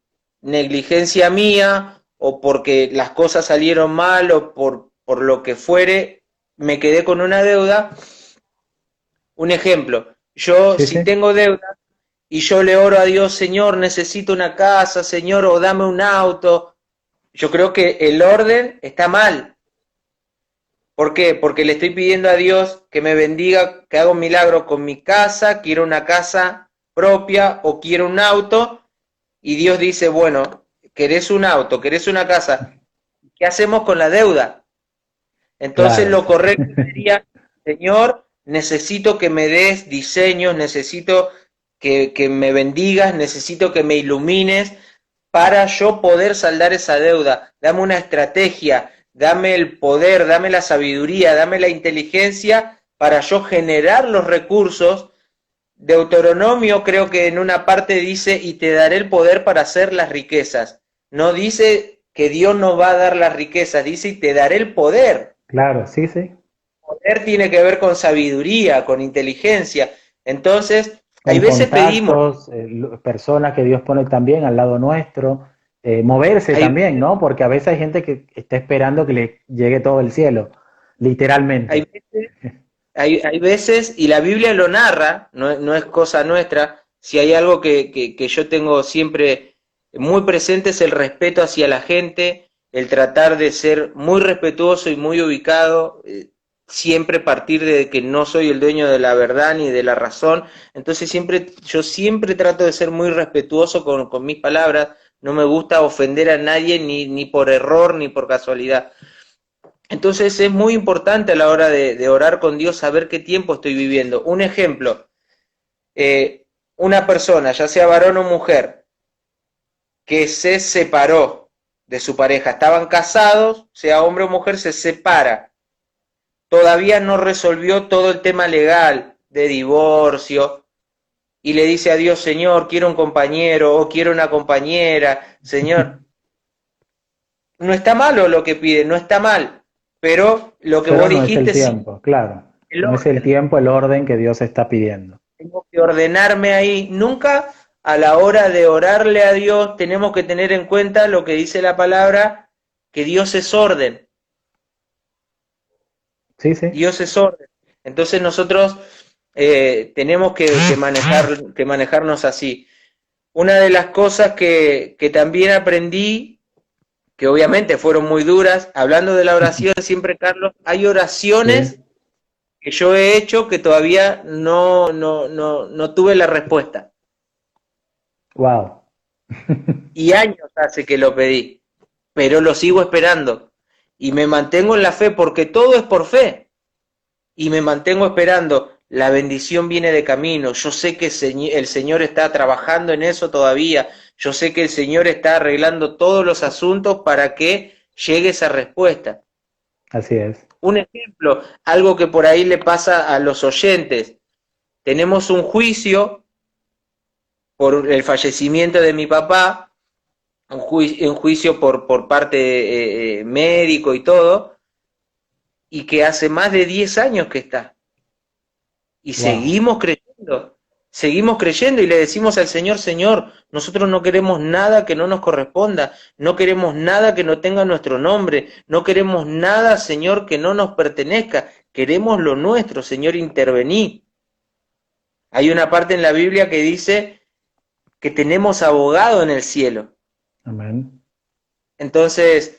negligencia mía o porque las cosas salieron mal o por lo que fuere, me quedé con una deuda. Un ejemplo, yo Sí, si sí. tengo deuda y yo le oro a Dios, Señor, necesito una casa, Señor, o dame un auto, yo creo que el orden está mal. ¿Por qué? Porque le estoy pidiendo a Dios que me bendiga, que haga un milagro con mi casa, quiero una casa propia o quiero un auto, y Dios dice, bueno, querés un auto, querés una casa, ¿qué hacemos con la deuda? Entonces Claro. lo correcto sería, Señor, necesito que me des diseños, necesito que me bendigas, necesito que me ilumines para yo poder saldar esa deuda. Dame una estrategia, dame el poder, dame la sabiduría, dame la inteligencia para yo generar los recursos. Deuteronomio creo que en una parte dice, y te daré el poder para hacer las riquezas. No dice que Dios nos va a dar las riquezas, dice, y te daré el poder. Claro, sí, sí. Poder tiene que ver con sabiduría, con inteligencia. Entonces, hay Con veces pedimos, contactos, personas que Dios pone también al lado nuestro, moverse hay, también, ¿no? Porque a veces hay gente que está esperando que le llegue todo el cielo, hay literalmente. veces hay veces, y la Biblia lo narra, no es cosa nuestra, si hay algo que yo tengo siempre muy presente es el respeto hacia la gente, el tratar de ser muy respetuoso y muy ubicado, siempre partir de que no soy el dueño de la verdad ni de la razón, entonces yo siempre trato de ser muy respetuoso con mis palabras, no me gusta ofender a nadie ni por error ni por casualidad. Entonces es muy importante a la hora de orar con Dios saber qué tiempo estoy viviendo. Un ejemplo, una persona, ya sea varón o mujer, que se separó de su pareja, estaban casados, sea hombre o mujer, se separa, todavía no resolvió todo el tema legal de divorcio y le dice a Dios, Señor, quiero un compañero o quiero una compañera, Señor, no está malo lo que pide, no está mal, pero lo que vos Pero no es el dijiste sí, tiempo, claro. el No es el orden. tiempo, el orden que Dios está pidiendo. Tengo que ordenarme ahí. Nunca a la hora de orarle a Dios tenemos que tener en cuenta lo que dice la palabra, que Dios es orden. Sí, sí. Dios es orden. Entonces nosotros tenemos que manejarnos así. Una de las cosas que también aprendí, que obviamente fueron muy duras, hablando de la oración siempre, Carlos, hay oraciones Sí. que yo he hecho que todavía no tuve la respuesta. Wow. Y años hace que lo pedí, pero lo sigo esperando. Y me mantengo en la fe porque todo es por fe. Y me mantengo esperando. La bendición viene de camino. Yo sé que el Señor está trabajando en eso todavía. Yo sé que el Señor está arreglando todos los asuntos para que llegue esa respuesta. Así es. Un ejemplo, algo que por ahí le pasa a los oyentes. Tenemos un juicio por el fallecimiento de mi papá, un juicio por parte médico y todo, y que hace más de 10 años que está. Y Wow. seguimos creyendo y le decimos al Señor, Señor, nosotros no queremos nada que no nos corresponda, no queremos nada que no tenga nuestro nombre, no queremos nada, Señor, que no nos pertenezca, queremos lo nuestro, Señor, intervení. Hay una parte en la Biblia que dice que tenemos abogado en el cielo. Amén. Entonces,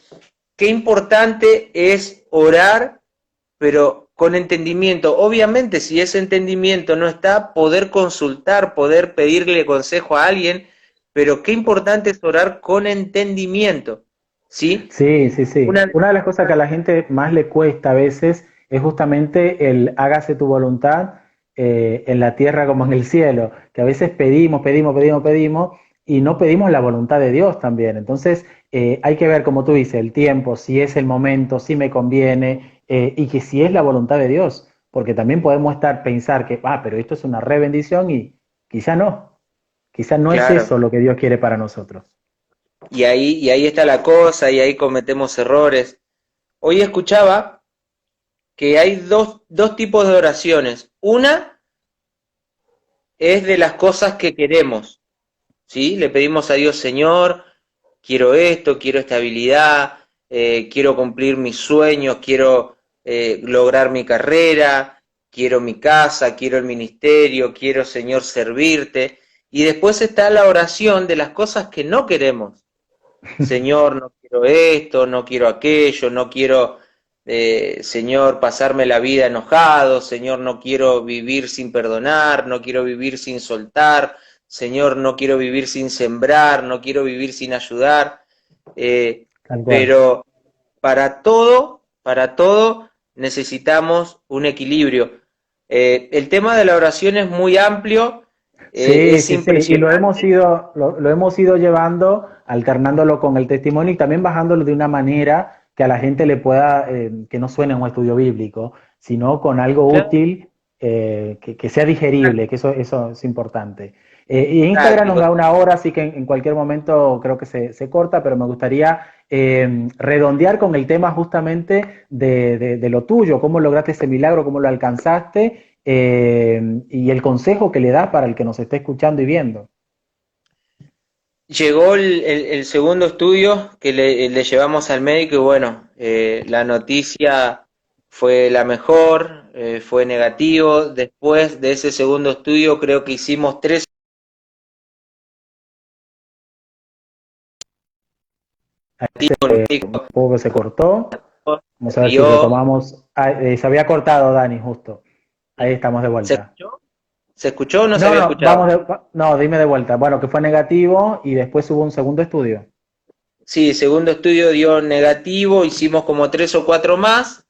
qué importante es orar, pero con entendimiento. Obviamente, si ese entendimiento no está, poder consultar, poder pedirle consejo a alguien, pero qué importante es orar con entendimiento, ¿sí? Sí, sí, sí. Una de Una de las las cosas que a cosas, la gente más le cuesta a veces es justamente el hágase tu voluntad en la tierra como en el cielo, que a veces pedimos, pedimos, pedimos, pedimos y no pedimos la voluntad de Dios también. Entonces hay que ver, como tú dices, el tiempo, si es el momento, si me conviene y que si es la voluntad de Dios, porque también podemos pensar que, pero esto es una re bendición y quizá no es claro, eso lo que Dios quiere para nosotros. y ahí está la cosa, y ahí cometemos errores. Hoy escuchaba que hay dos tipos de oraciones. Una es de las cosas que queremos, ¿sí? Le pedimos a Dios, Señor, quiero esto, quiero estabilidad, quiero cumplir mis sueños, quiero lograr mi carrera, quiero mi casa, quiero el ministerio, quiero, Señor, servirte. Y después está la oración de las cosas que no queremos. Señor, no quiero esto, no quiero aquello, no quiero, Señor, pasarme la vida enojado, Señor, no quiero vivir sin perdonar, no quiero vivir sin soltar, Señor, no quiero vivir sin sembrar, no quiero vivir sin ayudar, eh, Tal cual. pero para todo necesitamos un equilibrio. El tema de la oración es muy amplio, Sí, es sí, sí, y impresionante. lo hemos ido llevando, alternándolo con el testimonio y también bajándolo de una manera que a la gente le pueda, que no suene a un estudio bíblico, sino con algo Claro, útil, que sea digerible, que eso es importante. Y Instagram nos práctico. da una hora, así que en cualquier momento creo que se corta, pero me gustaría redondear con el tema justamente de lo tuyo, cómo lograste ese milagro, cómo lo alcanzaste y el consejo que le da para el que nos esté escuchando y viendo. Llegó el segundo estudio que le llevamos al médico y bueno, la noticia fue la mejor, fue negativo. Después de ese segundo estudio creo que hicimos tres negativos, el Un médico poco se cortó. Vamos a ver si vio, retomamos. Se había cortado, Dani, justo. Ahí estamos de ¿se vuelta. escuchó? ¿Se escuchó o no se No, había no, escuchado? no, dime de vuelta. Bueno, que fue negativo y después hubo un segundo estudio. Sí, segundo estudio dio negativo, hicimos como tres o cuatro más.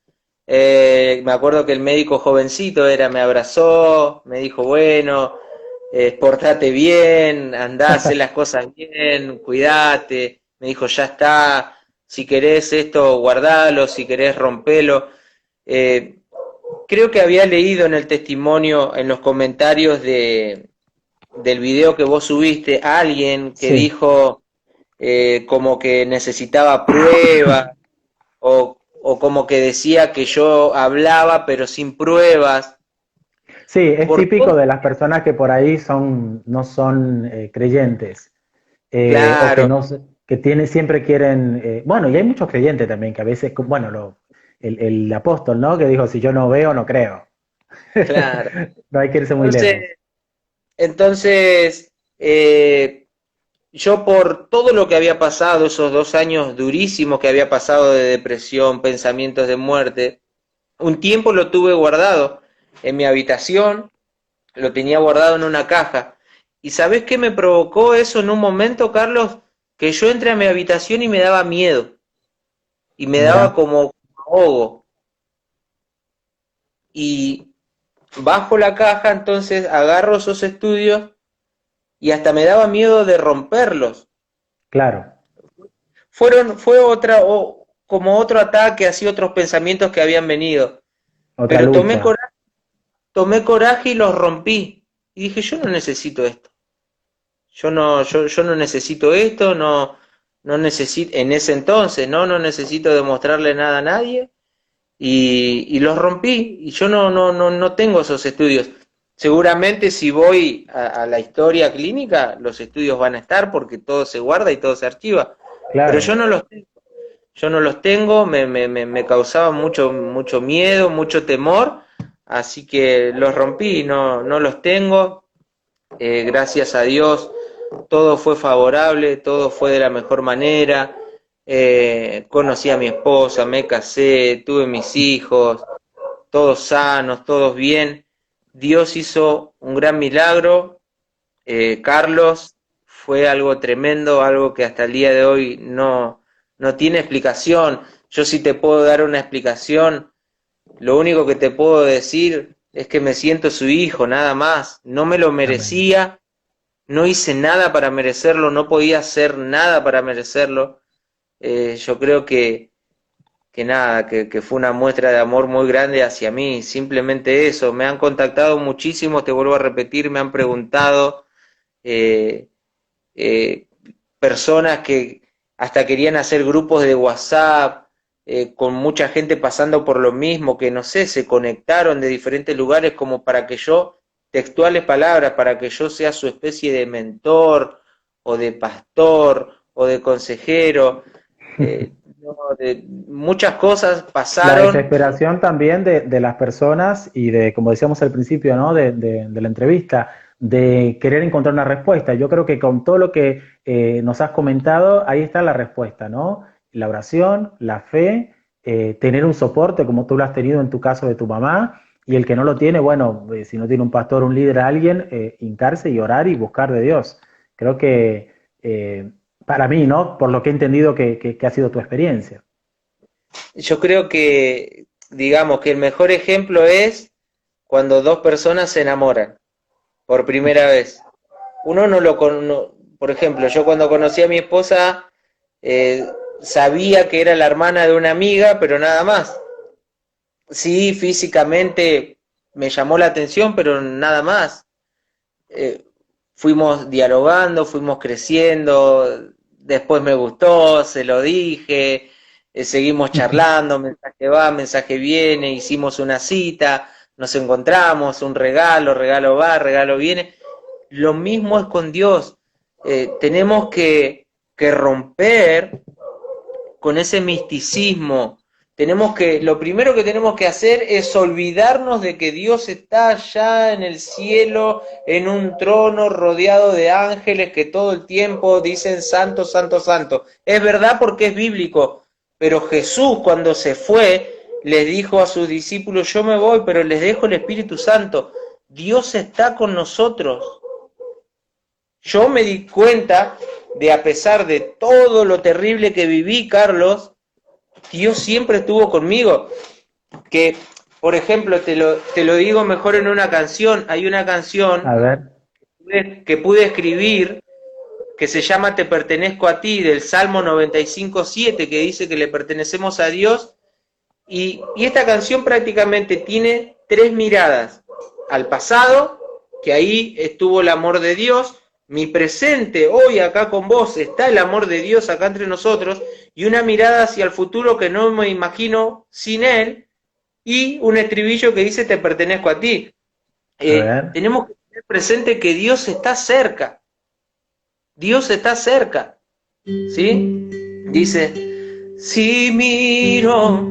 Me acuerdo que el médico jovencito me abrazó, me dijo, bueno, portate bien, andá, hacé las cosas bien, cuidate. Me dijo, ya está, si querés esto, guardalo, si querés rompelo. Eh, Creo que había leído en el testimonio, en los comentarios del video que vos subiste, a alguien que Sí. dijo como que necesitaba pruebas o como que decía que yo hablaba pero sin pruebas. Sí, es Por típico todo, de las personas que por ahí no son creyentes o que claro, no que siempre quieren, bueno, y hay muchos creyentes también que a veces, bueno, el apóstol, ¿no? Que dijo, si yo no veo, no creo. claro. No hay que irse muy Entonces, lejos. entonces yo por todo lo que había pasado, esos 2 años durísimos que había pasado de depresión, pensamientos de muerte, un tiempo lo tuve guardado en mi habitación, lo tenía guardado en una caja. ¿Y sabés qué me provocó eso en un momento, Carlos? Que yo entré a mi habitación y me daba miedo, y me daba Mira, como ahogo. Y bajo la caja, entonces agarro esos estudios y hasta me daba miedo de romperlos. claro, Fue como otro ataque, así otros pensamientos que habían venido. otra Pero lucha. tomé coraje y los rompí. Y dije, yo no necesito esto. Yo no necesito esto, no necesito, en ese entonces, no necesito demostrarle nada a nadie. Y los rompí. Y yo no tengo esos estudios. Seguramente si voy a la historia clínica, los estudios van a estar porque todo se guarda y todo se archiva. Pero Claro. yo no los tengo. Yo no los tengo, me causaba mucho miedo, mucho temor, así que los rompí, no los tengo. Gracias a Dios todo fue favorable, todo fue de la mejor manera. Conocí a mi esposa, me casé, tuve mis hijos, todos sanos, todos bien. Dios hizo un gran milagro. Carlos, fue algo tremendo, algo que hasta el día de hoy no tiene explicación. Yo sí te puedo dar una explicación. Lo único que te puedo decir es que me siento su hijo, nada más. No me lo Amén. merecía, no hice nada para merecerlo, no podía hacer nada para merecerlo. Yo creo que nada, que fue una muestra de amor muy grande hacia mí, simplemente eso. Me han contactado muchísimo, te vuelvo a repetir, me han preguntado, eh, eh, personas que hasta querían hacer grupos de WhatsApp, con mucha gente pasando por lo mismo, que no sé, se conectaron de diferentes lugares como para que yo, textuales palabras, para que yo sea su especie de mentor, o de pastor, o de consejero. No, muchas cosas La pasaron. desesperación también de las personas y de, como decíamos al principio, ¿no? De la entrevista, de querer encontrar una respuesta. Yo creo que con todo lo que nos has comentado, ahí está la respuesta, ¿no? La oración, la fe, tener un soporte como tú lo has tenido en tu caso de tu mamá, y el que no lo tiene, bueno, si no tiene un pastor, un líder, alguien, hincarse y orar y buscar de Dios. Creo que para mí, ¿no? Por lo que he entendido que ha sido tu experiencia. Yo creo que, digamos, que el mejor ejemplo es cuando dos personas se enamoran por primera vez. Uno no lo por ejemplo, yo cuando conocí a mi esposa, eh, sabía que era la hermana de una amiga, pero nada más. Sí, físicamente me llamó la atención, pero nada más. Eh, Fuimos dialogando, fuimos creciendo, después me gustó, se lo dije, seguimos charlando, mensaje va, mensaje viene, hicimos una cita, nos encontramos, un regalo, regalo va, regalo viene. Lo mismo es con Dios. Tenemos que romper con ese misticismo. Lo primero que tenemos que hacer es olvidarnos de que Dios está allá en el cielo, en un trono rodeado de ángeles que todo el tiempo dicen santo, santo, santo. Es verdad porque es bíblico, pero Jesús cuando se fue les dijo a sus discípulos, yo me voy, pero les dejo el Espíritu Santo. Dios está con nosotros. Yo me di cuenta de, a pesar de todo lo terrible que viví, Carlos, Dios siempre estuvo conmigo. Que, por ejemplo, te lo digo mejor en una canción. Hay una canción A ver. que pude escribir que se llama Te pertenezco a ti, del Salmo 95:7, que dice que le pertenecemos a Dios. Y esta canción prácticamente tiene tres miradas. Al pasado, que ahí estuvo el amor de Dios. Mi presente, hoy acá con vos, está el amor de Dios acá entre nosotros. Y una mirada hacia el futuro que no me imagino sin Él. Y un estribillo que dice te pertenezco a ti. A ver. Tenemos que tener presente que Dios está cerca. Dios está cerca. ¿Sí? Dice, si miro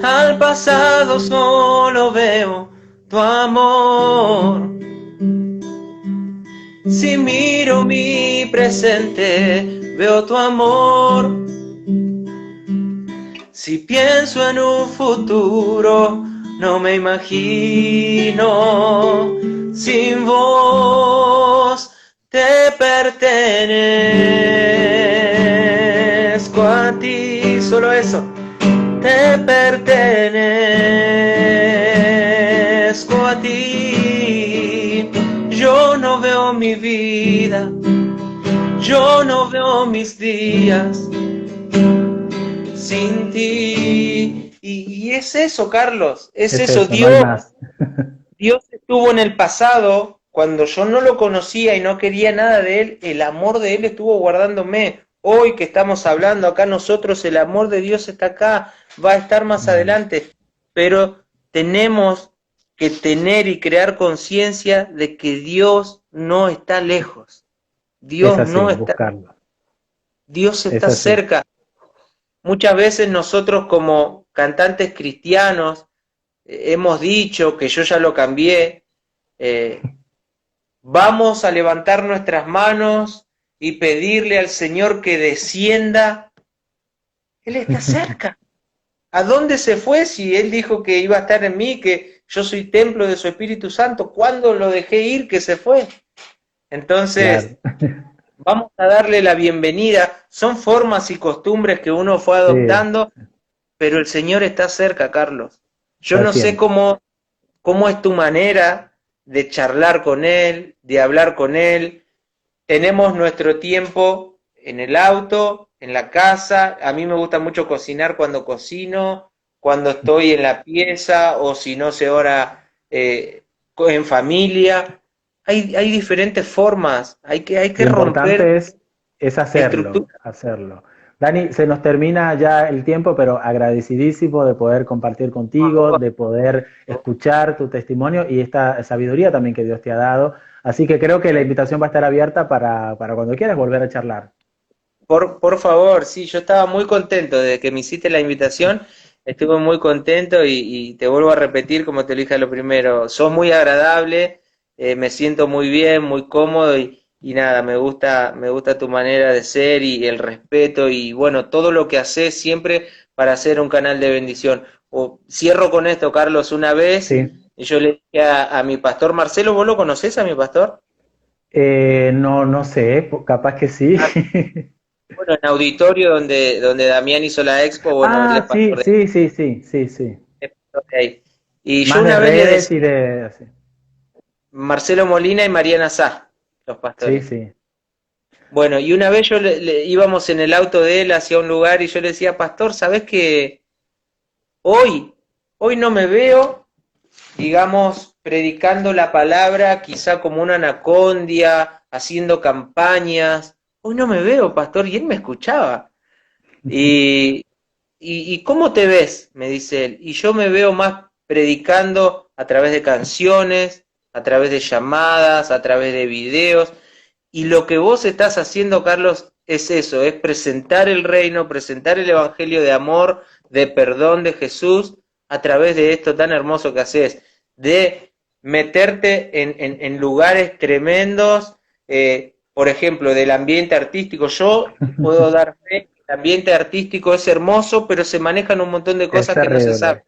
al pasado solo veo tu amor. Si miro mi presente, veo tu amor. Si pienso en un futuro, no me imagino sin vos. Te pertenezco a ti, solo eso. Te pertenezco a ti. Yo no veo mi vida, yo no veo mis días sin ti. Y es eso, Carlos, es Es eso. eso, no hay más. Dios estuvo en el pasado, cuando yo no lo conocía y no quería nada de Él, el amor de Él estuvo guardándome. Hoy que estamos hablando acá nosotros, el amor de Dios está acá, va a estar más Amén. adelante, pero tenemos que tener y crear conciencia de que Dios no está lejos, Es Dios así, no está, buscarlo. Dios Es está así. cerca. Muchas veces nosotros como cantantes cristianos hemos dicho, que yo ya lo cambié, eh, vamos a levantar nuestras manos y pedirle al Señor que descienda. Él está cerca. ¿A dónde se fue si Él dijo que iba a estar en mí, que yo soy templo de su Espíritu Santo? ¿Cuándo lo dejé ir que se fue? Entonces, Claro. vamos a darle la bienvenida. Son formas y costumbres que uno fue Sí, adoptando, pero el Señor está cerca, Carlos. Yo está no sé siempre. cómo es tu manera de charlar con Él, de hablar con Él. Tenemos nuestro tiempo en el auto, en la casa. A mí me gusta mucho cocinar cuando cocino, cuando estoy en la pieza o si no se ora en familia. Hay diferentes formas. Hay que Lo romper importante es hacerlo, estructuras. hacerlo. Dani, se nos termina ya el tiempo, pero agradecidísimo de poder compartir contigo, de poder escuchar tu testimonio y esta sabiduría también que Dios te ha dado. Así que creo que la invitación va a estar abierta para cuando quieras volver a charlar. Por favor, sí, yo estaba muy contento de que me hiciste la invitación, estuve muy contento y te vuelvo a repetir, como te lo dije a lo primero, sos muy agradable, me siento muy bien, muy cómodo y nada, me gusta tu manera de ser y el respeto y bueno, todo lo que haces siempre para hacer un canal de bendición. Cierro con esto, Carlos, una vez, Sí. y yo le dije a mi pastor Marcelo, ¿vos lo conocés a mi pastor? No, no sé, capaz que sí. Bueno, en auditorio donde Damián hizo la expo, bueno, él es Ah, sí, pastor sí, sí, sí, sí, sí. de ahí. Y yo Más de una vez le redes decía, y de... Sí, Marcelo Molina y Mariana Sá, los sí, pastores. sí. Bueno, y una vez íbamos en el auto de él hacia un lugar y yo le decía, pastor, ¿sabés que hoy, hoy no me veo, digamos, predicando la palabra, quizá como una anacondia, haciendo campañas? Hoy no me veo, pastor, y él me escuchaba. Y, ¿Y cómo te ves? Me dice él. Y yo me veo más predicando a través de canciones, a través de llamadas, a través de videos. Y lo que vos estás haciendo, Carlos, es eso, es presentar el reino, presentar el evangelio de amor, de perdón de Jesús a través de esto tan hermoso que haces, de meterte en lugares tremendos, por ejemplo, del ambiente artístico. Yo puedo dar fe, el ambiente artístico es hermoso, pero se manejan un montón de Es cosas que no se saben.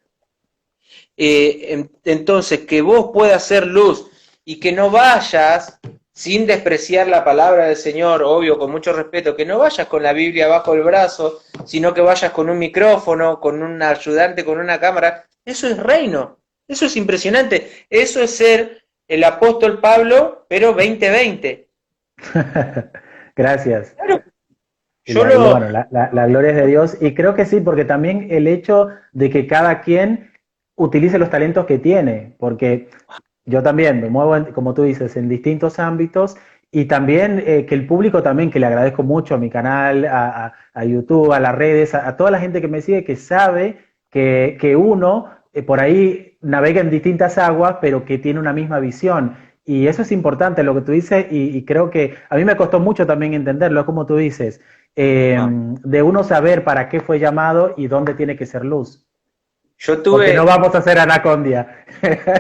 terrible. Entonces, que vos puedas ser luz y que no vayas, sin despreciar la palabra del Señor, obvio, con mucho respeto, que no vayas con la Biblia bajo el brazo, sino que vayas con un micrófono, con un ayudante, con una cámara. Eso es reino, eso es impresionante. Eso es ser el apóstol Pablo, pero 2020. Gracias. Claro, Y, yo bueno, la gloria es de Dios. Y creo que sí, porque también el hecho de que cada quien utilice los talentos que tiene, porque yo también me muevo, como tú dices, en distintos ámbitos y también que el público también, que le agradezco mucho a mi canal, a YouTube, a las redes, a toda la gente que me sigue, que sabe que uno por ahí navega en distintas aguas, pero que tiene una misma visión. Y eso es importante, lo que tú dices, y creo que a mí me costó mucho también entenderlo, como tú dices, de uno saber para qué fue llamado y dónde tiene que ser luz. yo Porque no tuve vamos a hacer anacondia.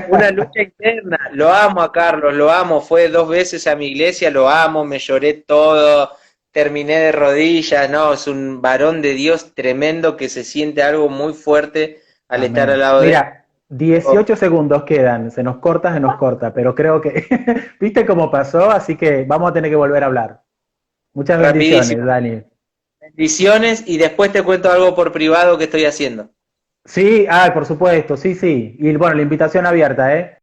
una lucha interna, lo amo a Carlos, lo amo, fue 2 veces a mi iglesia, lo amo, me lloré todo, terminé de rodillas, no, es un varón de Dios tremendo que se siente algo muy fuerte al estar al Amén. lado de él. Mira, 18 segundos quedan, se nos corta, pero creo que, viste cómo pasó, así que vamos a tener que volver a hablar. Muchas bendiciones, Rapidísimo, Dani. bendiciones y después te cuento algo por privado que estoy haciendo. Sí, por supuesto, sí, sí. Y bueno, la invitación abierta, ¿eh?